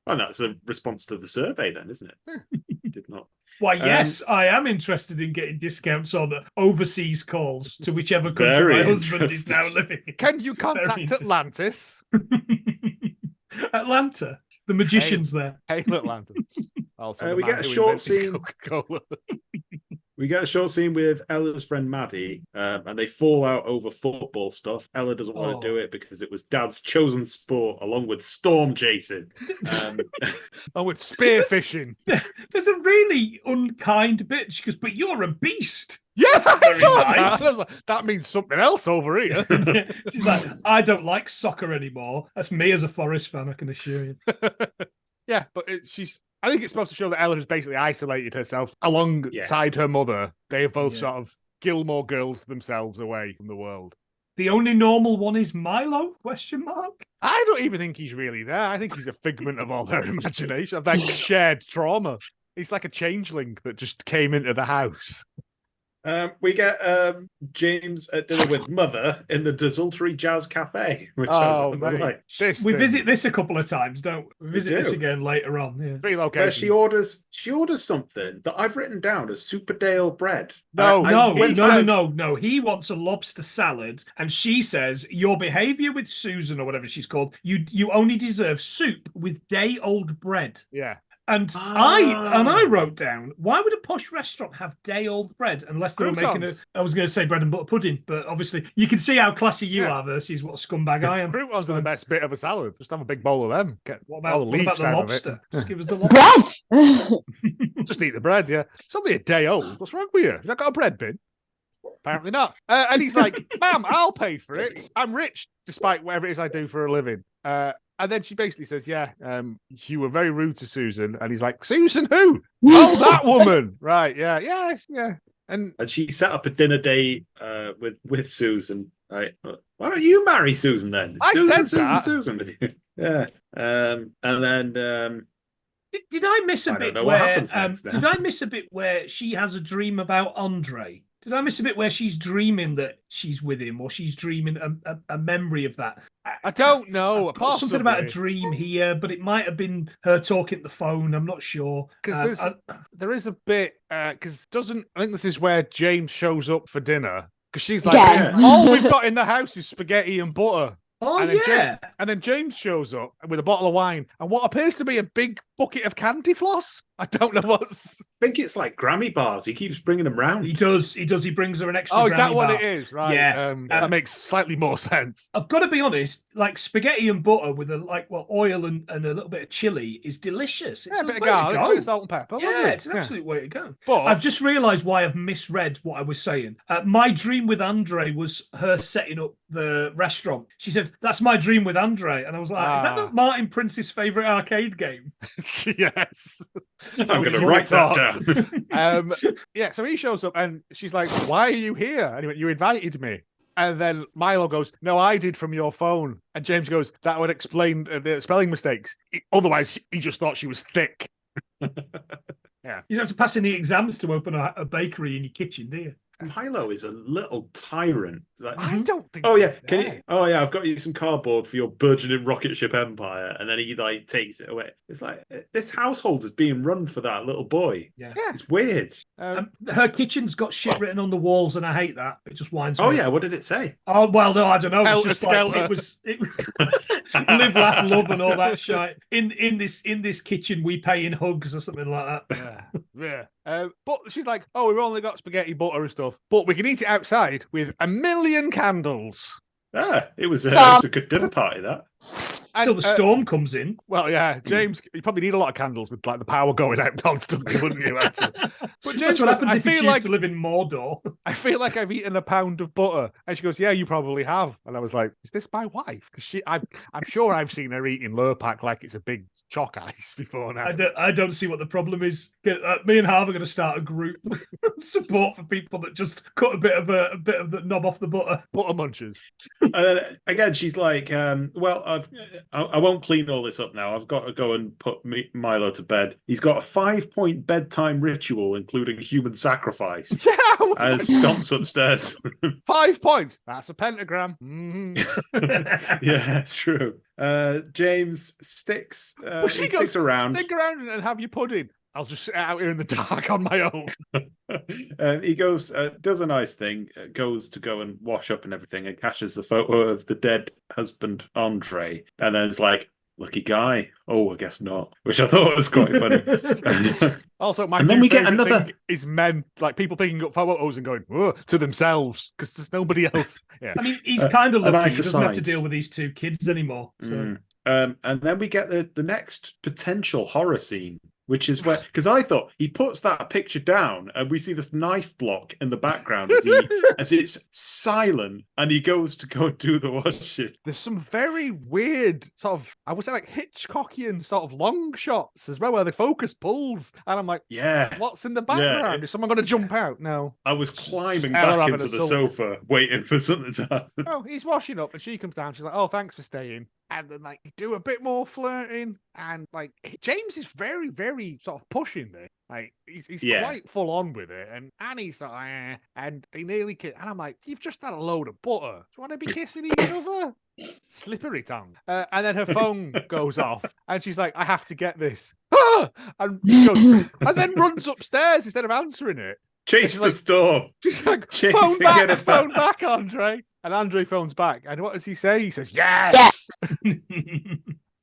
And that's a response to the survey, then, isn't it? Did not. Why, yes, I am interested in getting discounts on overseas calls to whichever country my husband is now living in. Can you contact Atlantis? Atlanta, the magician's there. Hail Atlanta. Also, we get a short scene. Coca-Cola. We get a short scene with Ella's friend Maddie, and they fall out over football stuff. Ella doesn't want to do it because it was Dad's chosen sport, along with storm chasing. And with spearfishing. There's a really unkind bit. She goes, but you're a beast. Yeah, very nice. That means something else over here. She's like, I don't like soccer anymore. That's me as a Forest fan, I can assure you. Yeah, but I think it's supposed to show that Ella has basically isolated herself alongside her mother. They have both sort of Gilmore Girls themselves away from the world. The only normal one is Milo? ? I don't even think he's really there. I think he's a figment of all their imagination, of their shared trauma. He's like a changeling that just came into the house. We get James at dinner with Mother in the Desultory Jazz Cafe. Which like. We visit this a couple of times, don't we? We visit this again later on. Yeah. 3 locations. Where she orders something that I've written down as Superdale bread. No. He wants a lobster salad, and she says, your behaviour with Susan or whatever she's called, you only deserve soup with day-old bread. Yeah. And I wrote down, why would a posh restaurant have day-old bread unless they were making I was going to say bread and butter pudding, but obviously you can see how classy you are versus what a scumbag I am. Croutons are the best bit of a salad. Just have a big bowl of them. Get What all the leaves about the out lobster? of it. Just give us the lobster. Bread. Just eat the bread, yeah. It's only a day old. What's wrong with you? Have you not got a bread bin? Apparently not. And he's like, ma'am, I'll pay for it. I'm rich, despite whatever it is I do for a living. And then she basically says, yeah, you were very rude to Susan. And he's like, Susan who? Oh, that woman. Right, yeah. And she set up a dinner date with Susan. Right. Why don't you marry Susan then? Susan with you. Yeah. And then did I miss a bit where? What happens next now. Did I miss a bit where she has a dream about Andre? Did I miss a bit where she's dreaming that she's with him, or she's dreaming a memory of that? I don't know. I've got something about a dream here, but it might have been her talking to the phone. I'm not sure. Because there is a bit, because I think this is where James shows up for dinner. Because she's like, all we've got in the house is spaghetti and butter. Oh, and then James shows up with a bottle of wine and what appears to be a big bucket of candy floss. I don't know what's... I think it's like Grammy bars. He keeps bringing them round. He does. He brings her an extra Grammy Grammy bar. What it is? Right. Yeah. That makes slightly more sense. I've got to be honest, like spaghetti and butter with oil and a little bit of chili is delicious. It's a bit of garlic, a bit of salt and pepper. Yeah, it's an absolute way to go. But I've just realised why I've misread what I was saying. My dream with Andre was her setting up the restaurant. She said, that's my dream with Andre. And I was like, is that not Martin Prince's favourite arcade game? Yes. I'm going to write that down. So he shows up and she's like, why are you here? And he went, you invited me. And then Milo goes, no, I did from your phone. And James goes, that would explain the spelling mistakes. Otherwise, he just thought she was thick. Yeah. You don't have to pass any exams to open a bakery in your kitchen, do you? Milo is a little tyrant. Like, I don't think. Oh yeah, I've got you some cardboard for your burgeoning rocket ship empire, and then he like takes it away. It's like this household is being run for that little boy. Yeah. It's weird. Her kitchen's got shit written on the walls, and I hate that. It just winds me. Oh yeah, what did it say? Oh well, no, I don't know. It's just like it was live, laugh, love, and all that shit. In this kitchen, we pay in hugs or something like that. Yeah. But she's like, oh, we've only got spaghetti, butter and stuff, but we can eat it outside with 1,000,000 candles. It was a good dinner party, that. Until the storm comes in. Well, yeah, James, you probably need a lot of candles with like the power going out constantly, wouldn't you? Actually, but James, that's what happens if you choose to live in Mordor. I feel like I've eaten a pound of butter, and she goes, "Yeah, you probably have." And I was like, "Is this my wife?" Because I'm sure I've seen her eating Lurpak like it's a big chalk ice before now. I don't see what the problem is. Me and Harv are going to start a group support for people that just cut a bit of the knob off the butter. Butter munchers. Again, she's like, "Well, I won't clean all this up now. I've got to go and put Milo to bed. He's got a 5-point bedtime ritual, including human sacrifice." Yeah, and stomps upstairs. 5 points. That's a pentagram. Mm-hmm. Yeah, true. James sticks. But she sticks around. Stick around and have your pudding. I'll just sit out here in the dark on my own. He goes, does a nice thing, goes to go and wash up and everything, and catches the photo of the dead husband, Andre. And then it's like, lucky guy. Oh, I guess not. Which I thought was quite funny. Also, my and then we get another thing is men, like people picking up photos and going to themselves because there's nobody else. Yeah. I mean, he's kind of lucky. He doesn't have to deal with these two kids anymore. So. And then we get the next potential horror scene, which is where, because I thought he puts that picture down and we see this knife block in the background as it's silent and he goes to go do the washing. There's some very weird sort of, I would say like Hitchcockian sort of long shots as well where the focus pulls. And I'm like, yeah, what's in the background? Is someone going to jump out? No. I was climbing back into the sofa waiting for something to happen. Oh, he's washing up and she comes down. She's like, oh, thanks for staying. And then like do a bit more flirting, and like James is very, very sort of pushing there. Like he's quite full on with it, and Annie's like, and they nearly kiss. And I'm like, you've just had a load of butter. Do you want to be kissing each other? Slippery tongue. And then her phone goes off, and she's like, I have to get this. And she goes, and then runs upstairs instead of answering it. Chase the storm. She's like, phone back, Andre. And Andre phones back. And what does he say? He says, yes!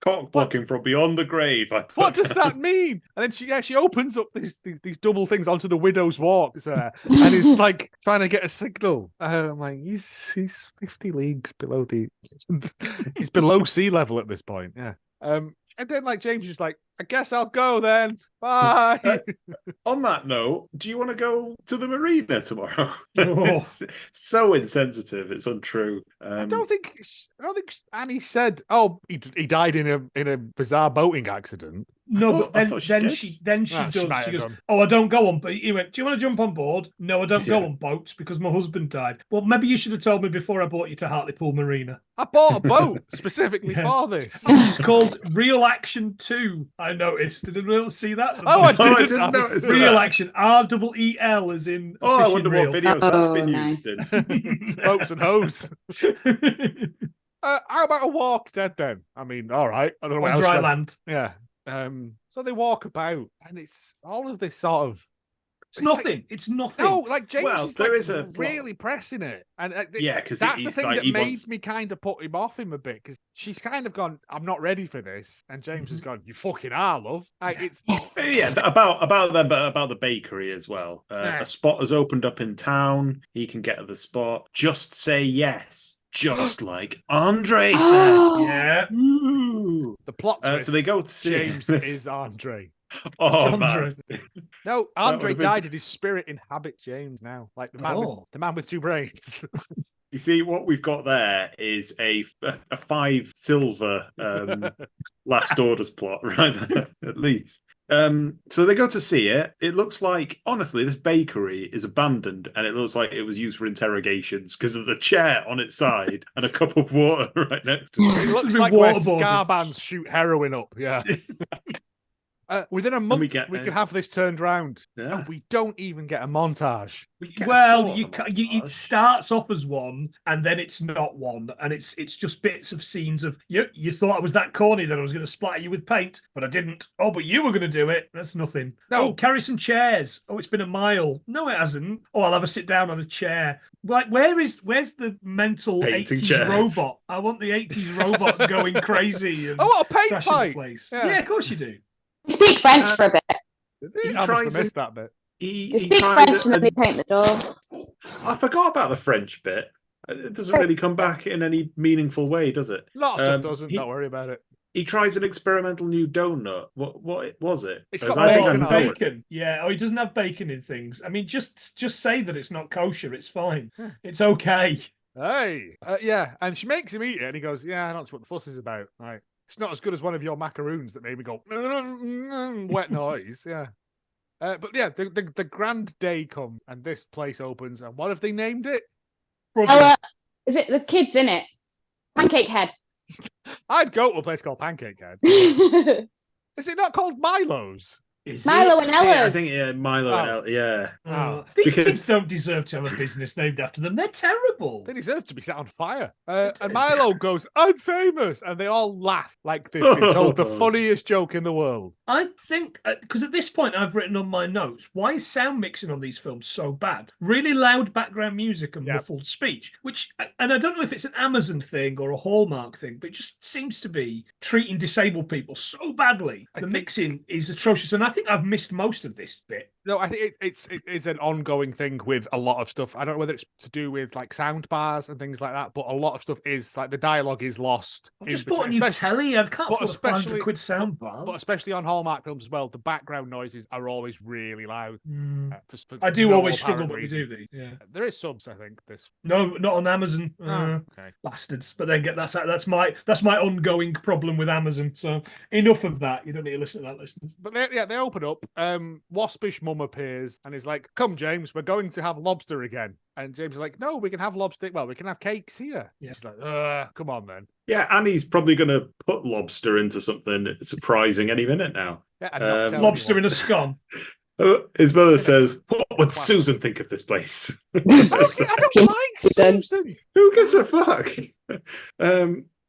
Cock blocking from beyond the grave. What does that mean? And then she opens up these double things onto the Widow's Walk there, and he's like trying to get a signal. I'm like, he's 50 leagues below he's below sea level at this point. Yeah. And then like James is just like, I guess I'll go then. Bye. On that note, do you want to go to the marina tomorrow? Oh. It's so insensitive. It's untrue. I don't think Annie said, "Oh, he died in a bizarre boating accident." No, I but thought then she she did. she does. She might She have goes, done. "Oh, I don't go on." But he went, "Do you want to jump on board?" No, I don't go Yeah. on boats because my husband died. Well, maybe you should have told me before I brought you to Hartlepool Marina. I bought a boat specifically Yeah. for this. It's called Real Action 2. I noticed. Did anyone else see that? Oh, I Oh, I didn't didn't notice that. Real Action. REEL as in Oh, I fishing wonder reel. what videos that's been nice. used in. Boats and hose. How about a walk dead then? I mean, all right. I don't know what On else. dry land. Yeah. So they walk about, and it's all of this sort of. It's nothing. It's nothing. No, like James Well, is there like is a plot. really pressing it, and Yeah, because that's the thing that he made wants... me kind of put him off him a bit, because she's kind of gone, I'm not ready for this, and James has gone, you fucking are, love. Like, it's Yeah, about the bakery as well. Yeah. A spot has opened up in town. He can get to the spot. Just say yes, just like Andre said. Yeah. Ooh. the plot twist. So they go to see James this- is Andre. Oh Andre. man. No, Andre would've been- died, and his spirit inhabits James now, like the man with two brains. You see, what we've got there is a 5 silver last orders plot, right? At least. So they go to see it. It looks like, honestly, this bakery is abandoned, and it looks like it was used for interrogations because there's a chair on its side and a cup of water right next to It it. looks been like where waterboarded. ska bands shoot heroin up. Yeah. Within a month, we get could have this turned round. Yeah. And we don't even get a montage. We get Well, sort you, of a ca- you it montage. starts off as one, and then it's not one, and it's just bits of scenes of you thought I was that corny that I was going to splatter you with paint, but I didn't. Oh, but you were going to do it. That's nothing. No. Oh, carry some chairs. Oh, it's been a mile. No, it hasn't. Oh, I'll have a sit down on a chair. Like, where's the mental Painting 80s chairs. robot? I want the 80s robot going crazy and Oh, what a paint trashing the fight! place. Yeah. Yeah, of course you do. You speak French for a bit. He I must tries have missed that bit. He You speak tries French and then it, you paint the door. I forgot about the French bit. It doesn't really come back in any meaningful way, does it? A lot of stuff doesn't. Don't worry about it. He tries an experimental new donut. What was it? It's 'Cause got I think I bacon know on it. it. Bacon. Yeah. Oh, he doesn't have bacon in things. I mean, just say that it's not kosher. It's fine. Yeah. It's okay. Hey, yeah, and she makes him eat it, and he goes, "Yeah, that's what the fuss is about." Right? It's not as good as one of your macaroons that made me go wet noise. Yeah, but yeah, the grand day comes, and this place opens, and what have they named it? Ella, is it the kids in it? Pancake Head. I'd go to a place called Pancake Head. Milo Is it not called Milo's? Is and I Ella's. think Milo and Ella. Yeah. Oh. These Because- kids don't deserve to have a business named after them. They're terrible. They deserve to be set on fire. do. And Milo goes, "I'm famous," and they all laugh like they've been told the funniest joke in the world. I think, because at this point I've written on my notes, why is sound mixing on these films so bad? Really loud background music and Yeah. muffled speech, and I don't know if it's an Amazon thing or a Hallmark thing, but it just seems to be treating disabled people so badly. I The think- mixing is atrocious, and I think I've missed most of this bit. No, I think it is an ongoing thing with a lot of stuff. I don't know whether it's to do with like sound bars and things like that, but a lot of stuff is like the dialogue is lost. I've in just between, bought a new especially- telly. I can't but afford a especially- £500 sound bar. But especially on Hallmark films as well, the background noises are always really loud. For I do no always struggle, apparent but we reason. do these. Yeah. There is subs, I think. This. No, not on Amazon. Okay. Bastards. But then that's my ongoing problem with Amazon. So enough of that. You don't need to listen to that, listeners. But they open up. Waspish mum appears and is like, "Come, James, we're going to have lobster again." And James is like, "No, we can have lobster. Well, we can have cakes here." Yeah. She's like, "Come on, then." Yeah, Annie's probably going to put lobster into something surprising any minute now. Yeah, and not tell Lobster anyone. in a scone. His mother says, "What would Susan think of this place?" I don't like Susan. Who gives a fuck?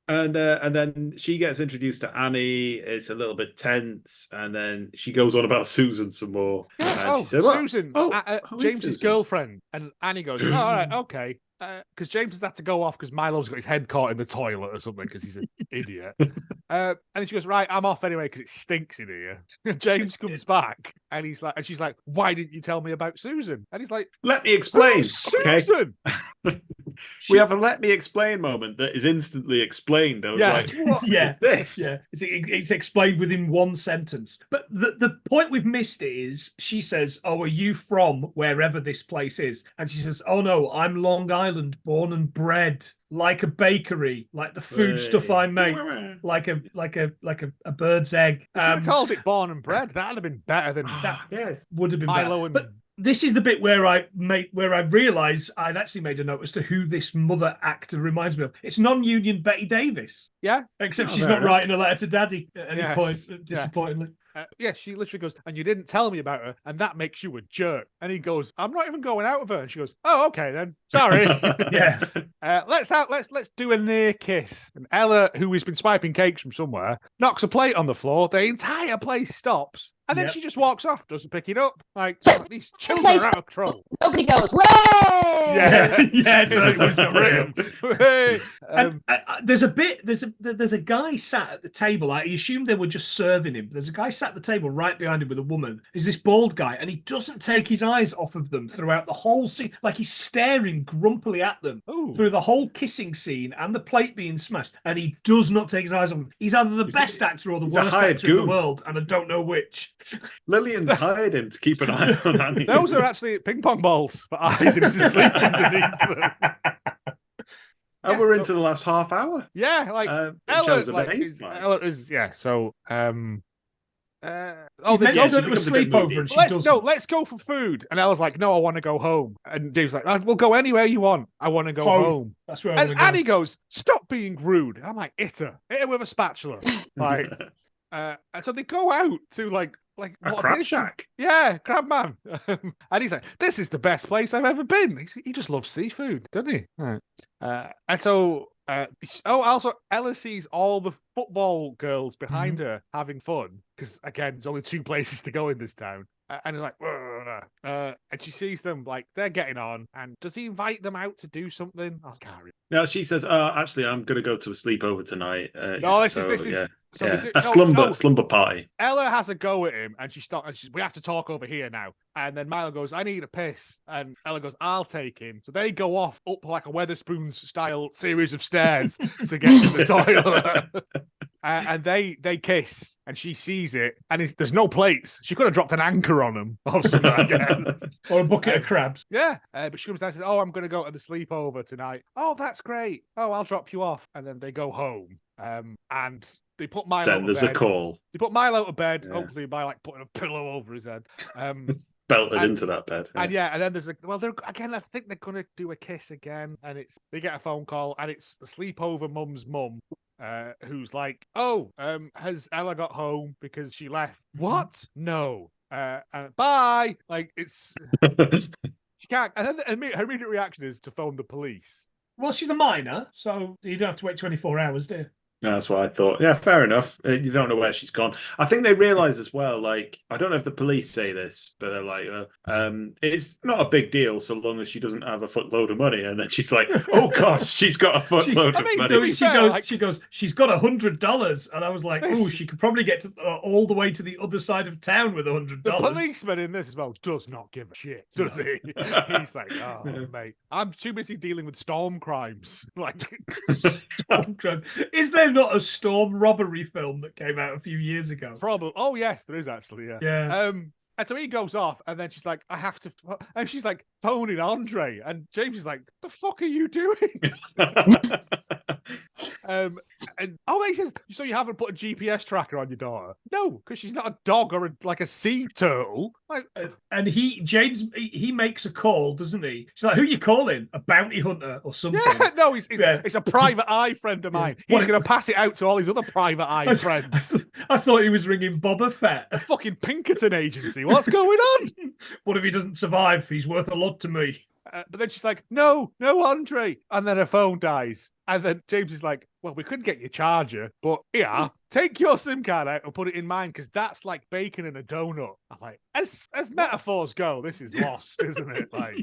And then she gets introduced to Annie. It's a little bit tense, and then she goes on about Susan some more. Yeah, And she said, "What? Susan, who is James's Susan?" girlfriend. And Annie goes, "Oh, all right, okay." because James has had to go off because Milo's got his head caught in the toilet or something because he's an idiot. And then she goes, right, I'm off anyway because it stinks in here. James comes back and she's like, why didn't you tell me about Susan? And he's like, let me explain. Susan? We have a let me explain moment that is instantly explained. I was like, what is this? Yeah, it's explained within one sentence. But the point we've missed is she says, oh, are you from wherever this place is? And she says, oh no, I'm Long Island, born and bred. Like a bakery, like the food stuff I make, like a bird's egg. You should have called it Born and Bred. That'd have been better than that. Yes, would have been Milo better. But this is the bit where I realised I'd actually made a note as to who this mother actor reminds me of. It's non-union Betty Davis. Yeah, except she's not writing a letter to Daddy at any point. Disappointingly. She literally goes, and you didn't tell me about her, and that makes you a jerk. And he goes, I'm not even going out with her. And she goes, oh, okay then. Sorry. Yeah. Let's do a near kiss. And Ella, who has been swiping cakes from somewhere, knocks a plate on the floor. The entire place stops. And then she just walks off, doesn't pick it up. Like, these children are out of control. Nobody goes, way! Yeah, so it's not written. There's a guy sat at the table. I assumed they were just serving him. There's a guy sat at the table right behind him with a woman. Is this bald guy? And he doesn't take his eyes off of them throughout the whole scene. Like he's staring grumpily at them through the whole kissing scene and the plate being smashed. And he does not take his eyes off them. He's either the best actor or the worst actor in the world, and I don't know which. Lillian's hired him to keep an eye on Annie. Those are actually ping pong balls for eyes, and he's asleep underneath them. And we're into the last half hour. Yeah, like Ella is so they go to a sleepover and she doesn't. Let's go for food. And Ella's like, no, I want to go home. And Dave's like, we'll go anywhere you want. I want to go home. That's where I want to go. Annie goes, stop being rude. And I'm like, hit her with a spatula. Like, and so they go out to like a crab shack. Yeah, Crab Man. And he's like, this is the best place I've ever been. He just loves seafood, doesn't he? Right. And so also Ella sees all the football girls behind her having fun because again there's only 2 places to go in this town, and it's like and she sees them like they're getting on, and does he invite them out to do something? I can't remember. No, she says, actually I'm going to go to a sleepover tonight. Slumber party. Ella has a go at him, and she stops. And we have to talk over here now. And then Milo goes, I need a piss. And Ella goes, I'll take him. So they go off up like a Weatherspoons style series of stairs to get to the toilet. And they kiss, and she sees it, and there's no plates. She could have dropped an anchor on him or something, I guess. Or a bucket of crabs. Yeah, but she comes down and says, oh, I'm going to go to the sleepover tonight. Oh, that's great. Oh, I'll drop you off. And then they go home. And they put Milo to bed. There's a call. They put Milo to bed, hopefully by like putting a pillow over his head. Belted into that bed. And then there's I think they're going to do a kiss again. And they get a phone call, and it's the sleepover mum's mum. Who's like, has Ella got home because she left? What? No. Bye. Like it's she can't. And then her immediate reaction is to phone the police. Well, she's a minor, so you don't have to wait 24 hours, do you? That's what I thought. Yeah, fair enough. You don't know where she's gone. I think they realise as well, like, I don't know if the police say this, but they're like, it's not a big deal so long as she doesn't have a footload of money. And then she's like, oh, gosh, she's got a footload of money. She goes, she's got $100. And I was like, oh, she could probably get all the way to the other side of town with $100. The policeman in this as well does not give a shit, does he? He's like, mate, I'm too busy dealing with storm crimes. Like, storm crime. Is there not a storm robbery film that came out a few years ago? Probably. Oh yes, there is actually. Yeah. And so he goes off, and then she's like, I have to, and she's like phoning Andre, and James is like, the fuck are you doing? And he says, so you haven't put a GPS tracker on your daughter? No, because she's not a dog or like a sea turtle. Like, and James makes a call, doesn't he? She's like, who are you calling? A bounty hunter or something? Yeah, no, it's a private eye friend of mine. He's going to pass it out to all his other private eye friends. I thought he was ringing Boba Fett. A fucking Pinkerton agency. What's going on? What if he doesn't survive? He's worth a lot to me. But then she's like, no, Andre. And then her phone dies. And then James is like, well, we could get your charger, but take your SIM card out and put it in mine, because that's like bacon and a donut. I'm like, as metaphors go, this is lost, isn't it? Like,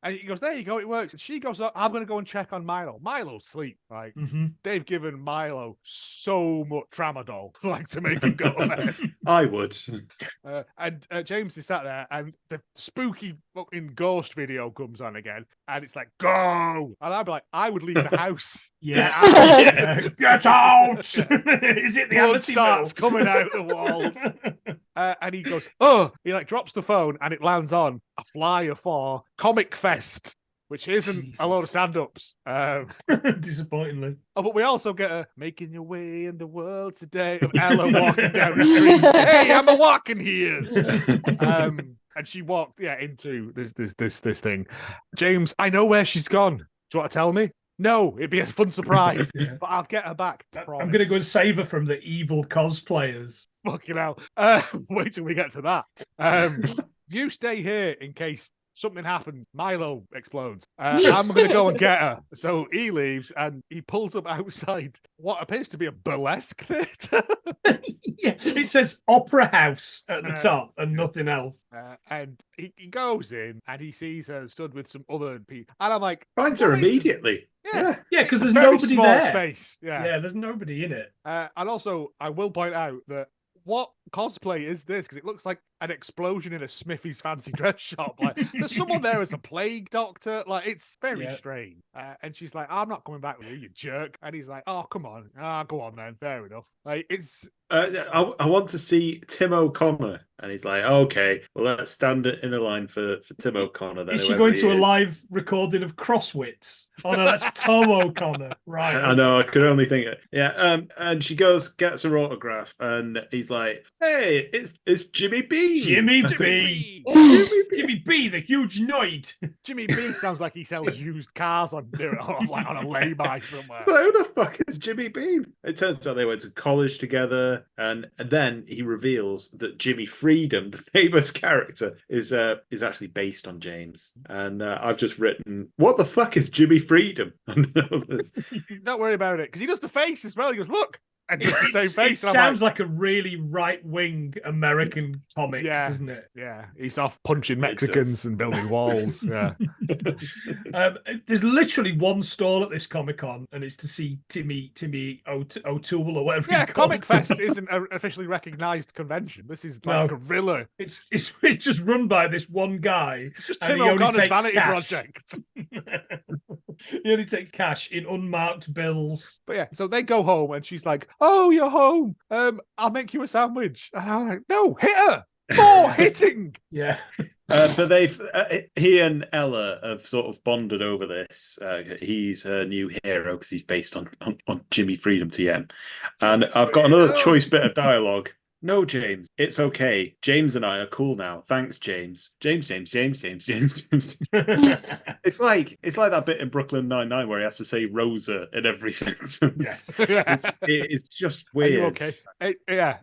And he goes, there you go, it works. And she goes, I'm going to go and check on Milo. Milo's asleep. Like, they've given Milo so much tramadol, like, to make him go to bed. I would. And James is sat there, and the spooky fucking ghost video comes on again, and it's like, go! And I'd be like, I would leave the house. Yeah. Get out! Is it the Blood starts coming out the walls. And he goes, he like drops the phone, and it lands on a flyer for Comic Fest, which isn't a load of stand-ups. Disappointingly. Oh, but we also get a making your way in the world today of Ella walking down the street. Hey, I'm a walking here. And she walked, into this thing. James, I know where she's gone. Do you want to tell me? No, it'd be a fun surprise, but I'll get her back. I'm going to go and save her from the evil cosplayers. Fucking hell. Wait till we get to that. You stay here in case something happens. Milo explodes. I'm going to go and get her. So he leaves, and he pulls up outside what appears to be a burlesque theatre. Yeah, it says Opera House at the top and nothing else. And he goes in, and he sees her stood with some other people. And I'm like... Finds her immediately. Yeah, because there's nobody small there. Space. Yeah, there's nobody in it. And also, I will point out that what cosplay is this? Because it looks like an explosion in a Smithy's fancy dress shop. Like, there's someone there as a plague doctor. Like, it's very strange. And she's like, I'm not coming back with you, you jerk. And he's like, oh, come on. Go on then. Fair enough. Like, it's... I want to see Tim O'Connor. And he's like, okay, well, let's stand in a line for Tim O'Connor. Then, is she going to a live recording of Crosswits? Oh, no, that's Tom O'Connor. Right. I know, I could only think it. Yeah, and she goes, gets her autograph, and he's like, hey, it's Jimmy B. Jimmy B, the huge Noid. Jimmy B sounds like he sells used cars on a lay-by somewhere. So who the fuck is Jimmy B? It turns out they went to college together, and then he reveals that Jimmy Freedom, the famous character, is actually based on James. And I've just written, what the fuck is Jimmy Freedom? Don't worry about it, because he does the face as well. He goes, look. And it's the same face. It sounds like a really right-wing American comic, doesn't it? Yeah, he's off punching Mexicans and building walls. Yeah. There's literally one stall at this Comic-Con, and it's to see Timmy O'Toole or whatever. Yeah, Comic Fest isn't an officially recognised convention. This is like guerrilla. It's just run by this one guy. It's just Tim O'Connor's vanity project. He only takes cash in unmarked bills. But yeah, so they go home, and she's like, oh, you're home. I'll make you a sandwich. And I'm like, no, hit her. More hitting. Yeah. But he and Ella have sort of bonded over this. He's her new hero because he's based on Jimmy Freedom TM. And I've got another choice bit of dialogue. No, James, it's okay. James and I are cool now. Thanks, James. James. It's like that bit in Brooklyn Nine-Nine where he has to say Rosa in every sentence. It's just weird. Are you okay? Yeah.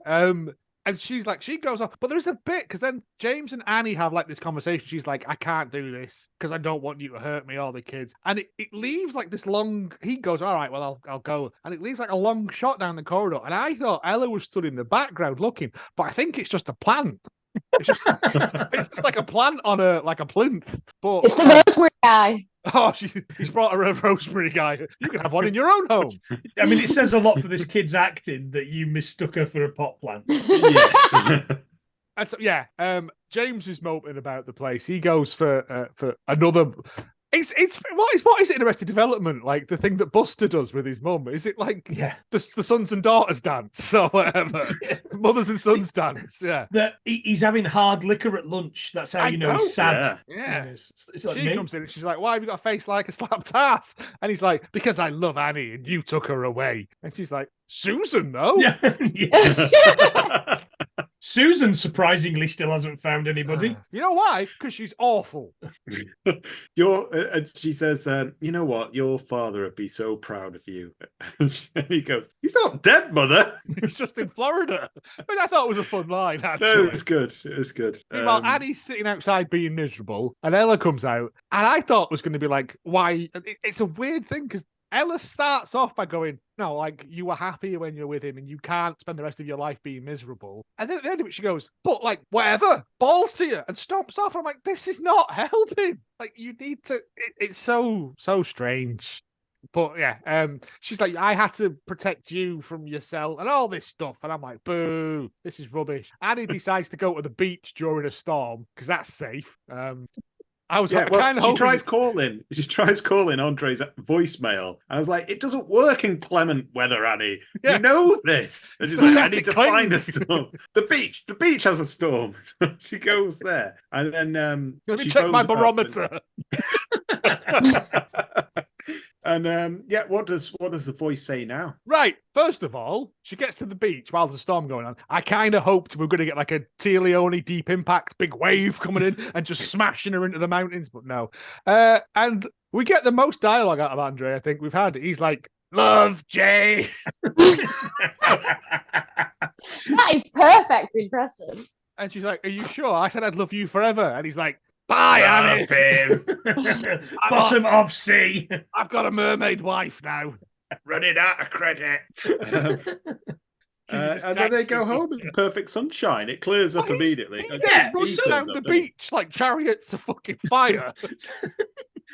And she's like, she goes off, but there's a bit because then James and Annie have like this conversation. She's like, I can't do this because I don't want you to hurt me or the kids. And it leaves like this long. He goes, all right, well, I'll go. And it leaves like a long shot down the corridor. And I thought Ella was stood in the background looking, but I think it's just a plant. It's just like a plant on a plinth. But it's the rosemary guy. Oh, he's brought her a rosemary guy. You can have one in your own home. I mean, it says a lot for this kid's acting that you mistook her for a pot plant. Yes. And so, James is moping about the place. He goes for another. What is it in Arrested Development? Like the thing that Buster does with his mum? Is it like the sons and daughters dance or whatever? Mothers and sons dance. Yeah. He's having hard liquor at lunch. That's how you know he's sad. Yeah. It's like she comes in and she's like, "Why have you got a face like a slapped ass?" And he's like, "Because I love Annie and you took her away." And she's like, "Susan, though." Yeah. Susan surprisingly still hasn't found anybody. You know why? Because she's awful. She says, you know what? Your father would be so proud of you. And he goes, he's not dead, mother. He's just in Florida. Which I thought was a fun line, actually. No, it was good. It was good. Meanwhile, Annie's sitting outside being miserable, and Ella comes out, and I thought was going to be like, why? It's a weird thing, because Ella starts off by going, no, like, you were happy when you're with him and you can't spend the rest of your life being miserable. And then at the end of it, she goes, but like, whatever, balls to you, and stomps off. I'm like, this is not helping. Like, you need to, it's so strange. But yeah, she's like, I had to protect you from yourself and all this stuff. And I'm like, boo, this is rubbish. And he decides to go to the beach during a storm because that's safe. I was kind of hoping... She tries calling Andre's voicemail. I was like, it doesn't work in clement weather, Annie. Yeah. You know this. And she's like, I need to find a storm. The beach has a storm. So she goes there. And then let me check my barometer. And what does the voice say now? Right. First of all, she gets to the beach while there's a storm going on. I kind of hoped we were going to get like a Tia Leone Deep Impact big wave coming in and just smashing her into the mountains, but no. And we get the most dialogue out of Andre, I think we've had. He's like, love, Jay. That is perfect impression. And she's like, are you sure? I said I'd love you forever. And he's like, bye, Annie. Bottom of sea. I've got a mermaid wife now. Running out of credit. And then they go home in perfect sunshine. It clears up immediately. He runs down the beach like chariots of fucking fire.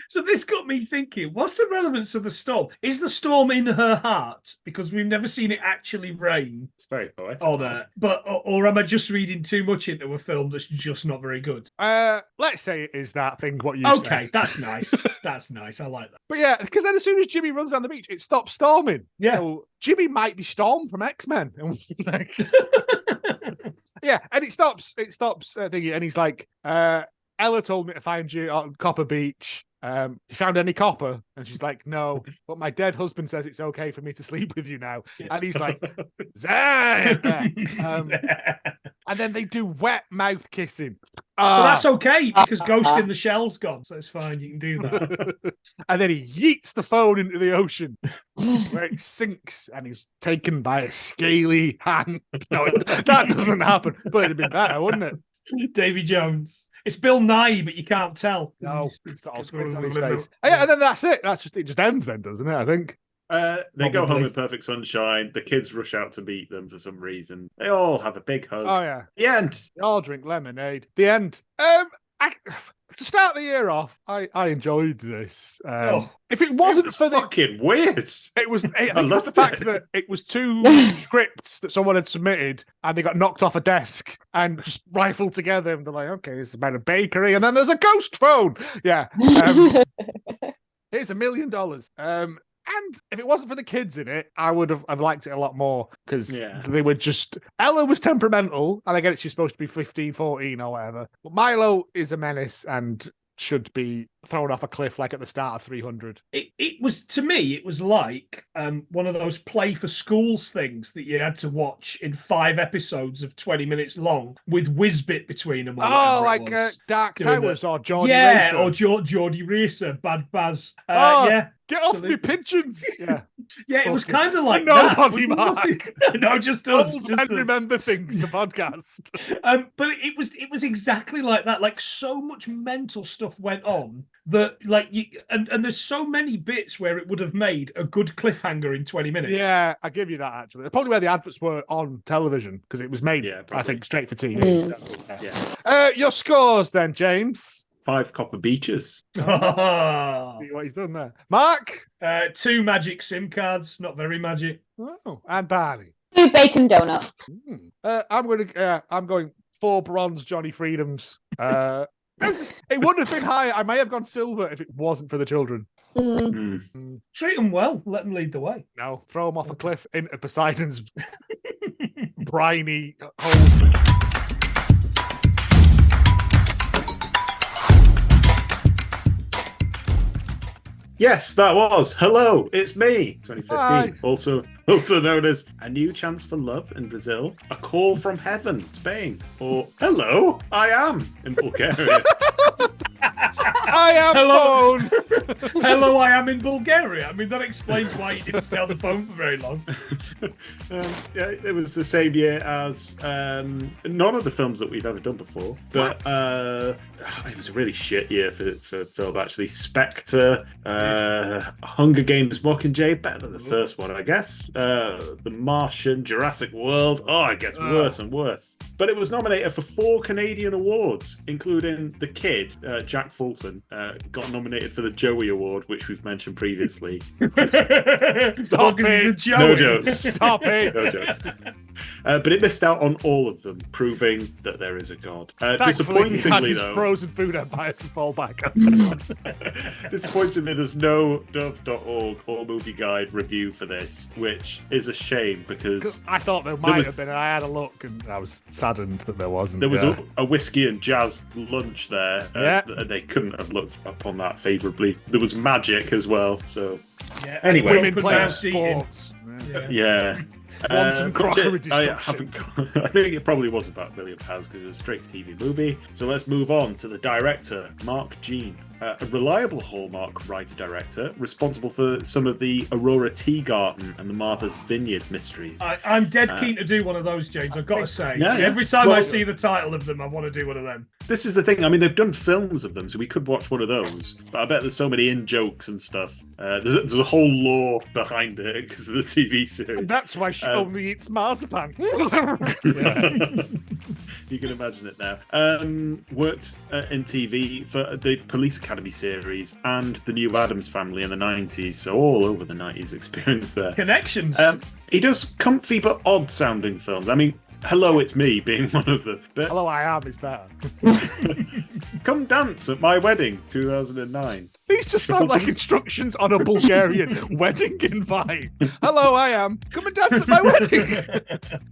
So this got me thinking, what's the relevance of the storm? Is the storm in her heart? Because we've never seen it actually rain. It's very poetic. Or am I just reading too much into a film that's just not very good? Let's say it is that thing, what you said. Okay, that's nice. That's nice. I like that. But yeah, because then as soon as Jimmy runs down the beach, it stops storming. Yeah. So Jimmy might be Storm from X-Men. Yeah, and it stops thingy, and he's like, Ella told me to find you on Copper Beach. You found any copper? And she's like, no, but my dead husband says it's okay for me to sleep with you now. And he's like, Zan! And then they do wet mouth kissing. But that's okay because Ghost in the Shell's gone, so it's fine. You can do that. And then he yeets the phone into the ocean where it sinks and he's taken by a scaly hand. No, that doesn't happen. But it'd be better, wouldn't it? Davy Jones. It's Bill Nye, but you can't tell. No, it's all squints on his face. Yeah, and then that's it. It just ends then, doesn't it? I think. They go home in perfect sunshine. The kids rush out to meet them for some reason. They all have a big hug. Oh yeah. The end. They all drink lemonade. The end. To start the year off, I enjoyed this. If it wasn't for the fucking weird, it was the fact that it was two scripts that someone had submitted and they got knocked off a desk and just rifled together. And they're like, okay, it's about a bakery, and then there's a ghost phone. Yeah, here's $1 million. And if it wasn't for the kids in it, I would have liked it a lot more because they were just... Ella was temperamental, and I get it, she's supposed to be 15, 14 or whatever. But Milo is a menace and should be thrown off a cliff like at the start of 300. It was, to me, it was like one of those play for schools things that you had to watch in 5 episodes of 20 minutes long with whiz-bit between them. Oh, like Dark Towers or Geordie Racer. Or Geordie Racer, Bad Baz. Yeah. Get off me pigeons! Yeah, yeah, it was kind of like nobody, Mark. No, just us. Old men remember things. The podcast. But it was exactly like that. Like so much mental stuff went on that, like and there's so many bits where it would have made a good cliffhanger in 20 minutes. Yeah, I give you that. Actually, that's probably where the adverts were on television because it was made, I think, straight for TV. So, your scores then, James. 5 copper beaches. See what he's done there. Mark? 2 magic SIM cards. Not very magic. Oh, and Barney? 2 bacon donuts. I'm going 4 bronze Johnny Freedoms. It would have been higher. I may have gone silver if it wasn't for the children. Treat them well. Let them lead the way. No, throw them off a cliff into Poseidon's briny hole. Yes, that was Hello, It's Me, 2015. Hi. Also known as A New Chance for Love in Brazil, A Call from Heaven, Spain, or Hello, I Am in Bulgaria. I am Hello. phone. Hello, I am in Bulgaria. I mean, that explains why you didn't stay on the phone for very long. Yeah, it was the same year as none of the films that we've ever done before. But it was a really shit year for film, actually. Spectre, Hunger Games Mockingjay, better than the first one, I guess. The Martian, Jurassic World. Oh, it gets worse and worse. But it was nominated for 4 Canadian awards, including The Kid, Jack Fulton, got nominated for the Joey Award, which we've mentioned previously. Stop it. No jokes. Stop it. No jokes. But it missed out on all of them, proving that there is a god. Thankfully, he had Disappointingly, his though, frozen food empire to fall back on. disappointingly, there's no Dove.org or Movie Guide review for this, which is a shame because I thought there might have been, and I had a look, and I was saddened that there wasn't. there was a whiskey and jazz lunch there, and they couldn't have looked upon that favourably. There was magic as well, so Yeah, anyway, women playing Pronounced eating. sports. yeah. Wanton crockery I destruction. I think it probably was about £1 million because it was a straight TV movie. So let's move on to the director, Mark Jean. A reliable Hallmark writer-director responsible for some of the Aurora Tea Garden and the Martha's Vineyard mysteries. I'm dead keen to do one of those, James. I've got to say. Yeah. Every time I Well- see the title of them, I want to do one of them. This is the thing. I mean, they've done films of them, so we could watch one of those. But I bet there's so many in-jokes and stuff. There's a whole lore behind it because of the TV series. And that's why she only eats marzipan. You can imagine it now. Worked in TV for the Police Academy series and the New Addams Family in the 90s, so all over the 90s experience there. Connections. He does comfy but odd sounding films. I mean, Hello, It's Me being one of them. But Hello, I Am is better. Come Dance at My Wedding, 2009. These just sound like instructions on a Bulgarian wedding invite. Hello, I am. Come and dance at my wedding.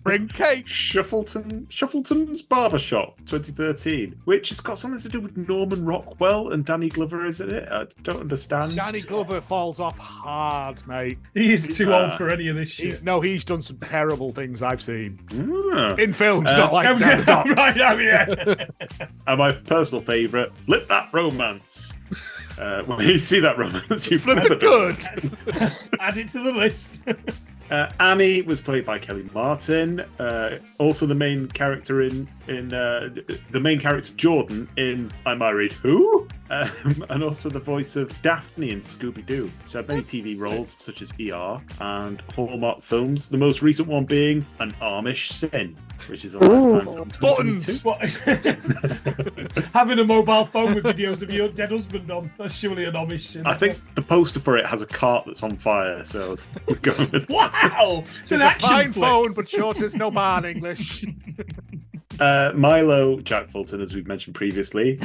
Bring cake. Shuffleton's Barbershop, 2013, which has got something to do with Norman Rockwell and Danny Glover, isn't it? I don't understand. Danny Glover falls off hard, mate. He is too old for any of this shit. He's done some terrible things I've seen. Ah. In films, not like Right, yeah. And my personal favourite, Flip That Romance. When you see that romance, you flip Flip it good. Add it to the list. Annie was played by Kelly Martin. Also, the main character the main character Jordan in I Married Who, and also the voice of Daphne in Scooby Doo. So had many TV roles such as ER and Hallmark films. The most recent one being An Amish Sin, which is a lifetime film. Buttons. Having a mobile phone with videos of your dead husband on. That's surely an Amish sin. I think the poster for it has a cart that's on fire, so we're going with Wow! It's an a action fine flick. phone, but short as no barn English. Milo Jack Fulton, as we've mentioned previously.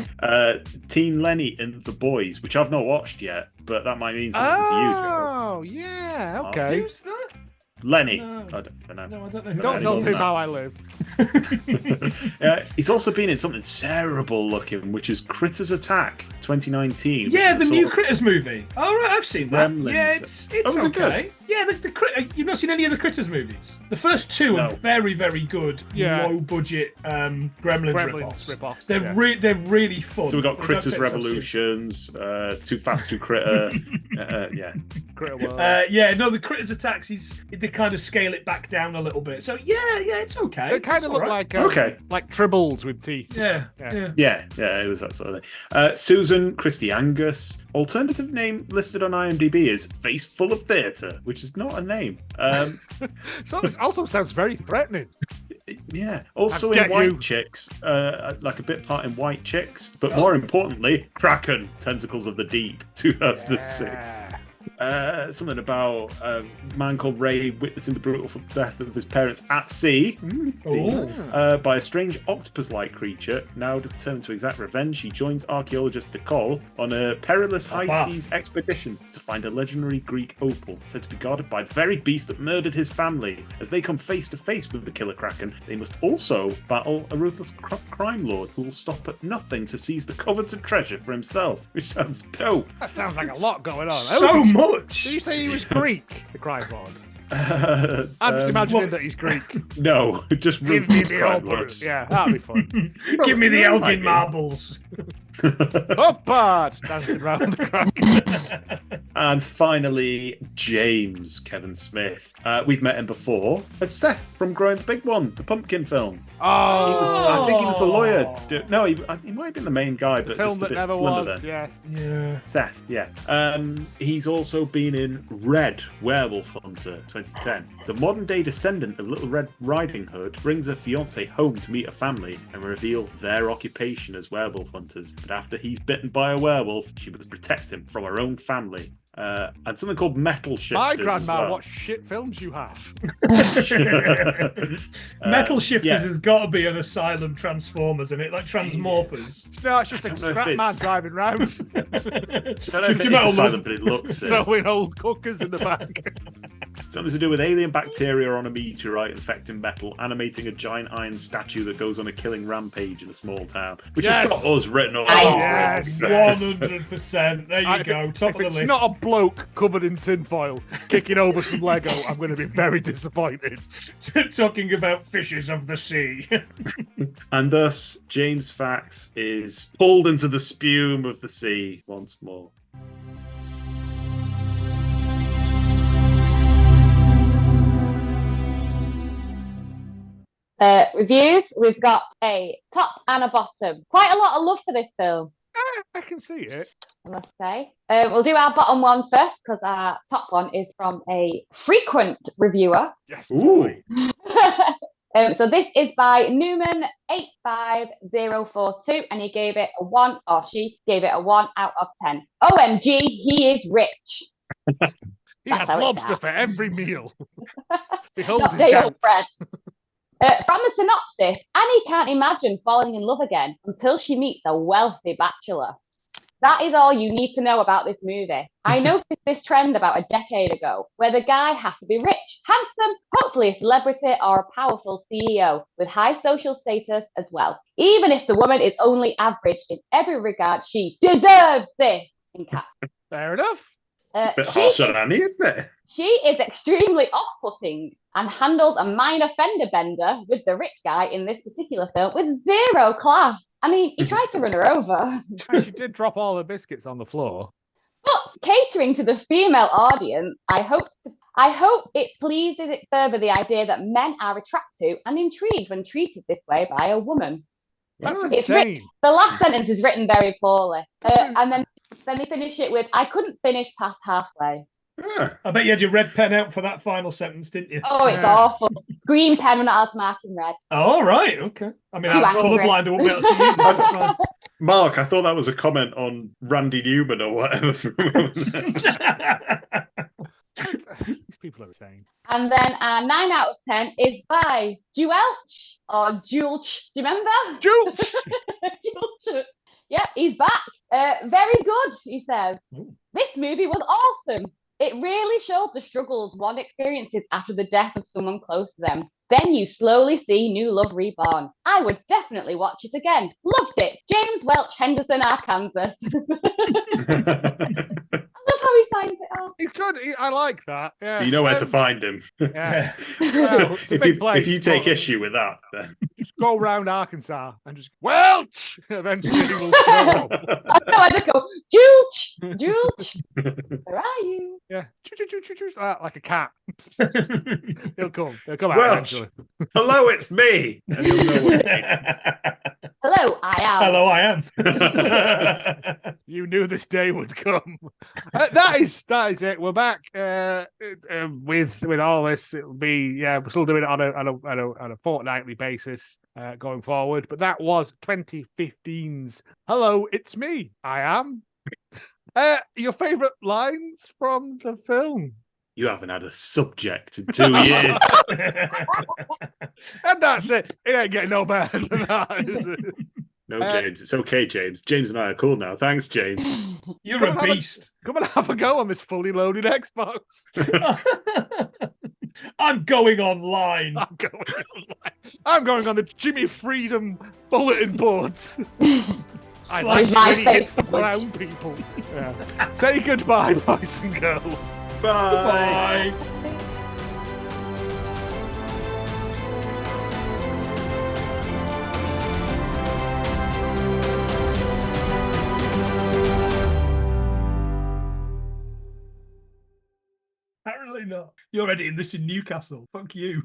Teen Lenny in The Boys, which I've not watched yet, but that might mean something to you, Joe. Oh, yeah, okay. Who's that? Lenny. No. I don't know. No, I don't know. Who Don't that tell is. him how I live. He's also been in something terrible looking, which is Critters Attack 2019. Yeah, which the is new sort of Critters movie. All right, I've seen that. Gremlins. Yeah, it's Oh, is it okay. good? Yeah, you've not seen any of the Critters movies. The first two are No. very, very good, Yeah. low budget Gremlins Gremlins rip-offs. rip-offs, yeah. They're really fun. So we've got They don't Critters take themselves seriously. Revolutions, Too Fast, Too Critter. Yeah. Critter World. Yeah, no, the Critters Attacks they kind of scale it back down a little bit. So yeah, it's okay. They kind It's of look all right. like tribbles with teeth. Yeah. Yeah, it was that sort of thing. Susan Christie Angus. Alternative name listed on IMDb is Face Full of Theatre, which is not a name. So this also sounds very threatening. Yeah. Also I in get White you. Chicks, like a bit part in White Chicks, but more importantly, Kraken, Tentacles of the Deep, 2006. Yeah. Something about a man called Ray witnessing the brutal death of his parents at sea by a strange octopus-like creature. Now determined to exact revenge, he joins archaeologist Nicole on a perilous high seas expedition to find a legendary Greek opal said to be guarded by the very beast that murdered his family. As they come face to face with the killer Kraken, they must also battle a ruthless crime lord who will stop at nothing to seize the coveted treasure for himself, which sounds dope. That sounds like a lot going on. So much. Did you say he was Greek, the crime lord? I'm just imagining that he's Greek. No, just Give me Rufus the crime old lords. Yeah, that'd be fun. Give me the Might Elgin be. marbles. Hoppa! Just dancing around the crack. And finally, James Kevin Smith. We've met him before as Steth from Growing the Big One, the pumpkin film. I think he was the lawyer. No, he might have been the main guy, The but film just a that bit never slimmer was, then. yes. Yeah. Seth, yeah. He's also been in Red, Werewolf Hunter, 2010. The modern-day descendant of Little Red Riding Hood brings her fiancé home to meet a family and reveal their occupation as werewolf hunters. But after he's bitten by a werewolf, she must protect him from her own family. And something called Metal Shifters. My as grandma, well. what shit films you have. Metal Shifters yeah. has got to be an Asylum Transformers, isn't it? Like Transmorphers. No, it's just a don't know if scrap man it's- driving round, I don't know if Shift it your is metal Asylum, love. but it looks it. throwing old cookers in the back. Something to do with alien bacteria on a meteorite infecting metal, animating a giant iron statue that goes on a killing rampage in a small town, which Yes. has got us written all Yes. over Yes. it. 100%. There you go. Top If of the it's list. not a bloke covered in tinfoil kicking over some Lego, I'm going to be very disappointed. Talking about fishes of the sea. And thus, James Fax is pulled into the spume of the sea once more. Reviews, we've got a top and a bottom. Quite a lot of love for this film, I can see it. I must say. We'll do our bottom one first because our top one is from a frequent reviewer. Yes, Ooh. boy. So this is by Newman85042, and he gave it a 1, or she gave it a 1 out of 10. OMG, he is rich. He That's has how it's lobster at. for every meal. Behold Not his day chance. old bread. From the synopsis, Annie can't imagine falling in love again until she meets a wealthy bachelor. That is all you need to know about this movie. I noticed this trend about a decade ago, where the guy has to be rich, handsome, hopefully a celebrity or a powerful CEO with high social status as well. Even if the woman is only average in every regard, she deserves this. In caps. Fair enough. Bit harsh on Annie, isn't it? She is extremely off-putting and handles a minor fender bender with the rich guy in this particular film with zero class. I mean, he tried to run her over. And she did drop all the biscuits on the floor. But catering to the female audience, I hope it pleases it further the idea that men are attracted and intrigued when treated this way by a woman. That's It's insane. The last sentence is written very poorly. And then they finish it with, I couldn't finish past halfway. Yeah. I bet you had your red pen out for that final sentence, didn't you? Oh, it's Yeah. awful. Green pen when I was marking red. Oh, right. Okay. I mean, Too I'm angry. colourblind. I won't be able to see you. That's fine. Mark, I thought that was a comment on Randy Newman or whatever. These people are insane. And then 9 out of 10 is by Juelch or Julch. Do you remember? Julch! Julch. Yeah, he's back. Very good, he says. This movie was awesome. It really showed the struggles one experiences after the death of someone close to them. Then you slowly see new love reborn. I would definitely watch it again. Loved it. James Welch, Henderson, Arkansas. I love how he signs it off. He's good. I like that. Yeah. You know where to find him. Yeah. Well, it's a if, big you, place, if you take but issue with that, then. just go around Arkansas and just Welch. Eventually, he will show up. I just go, Julch, Julch, where are you? Yeah, like a cat. He'll come. He'll come out Welch. eventually. Hello, it's me. And he'll know what you mean. Hello, I am. Hello, I am. You knew this day would come. That is it. We're back with all this. It'll be we're still doing it on a fortnightly basis going forward. But that was 2015's Hello, It's Me. I Am. Your favourite lines from the film? You haven't had a subject in 2 years. And that's it. It ain't getting no better than that, is it? No, James. It's okay, James. James and I are cool now. Thanks, James. You're Come a and have beast. Come and have a go on this fully loaded Xbox. I'm going online. I'm going on the Jimmy Freedom bulletin boards. I Slash- like my when he hits the Facebook. brown people. Yeah. Say goodbye, boys and girls. Bye. Bye. You're editing this in Newcastle. Fuck you.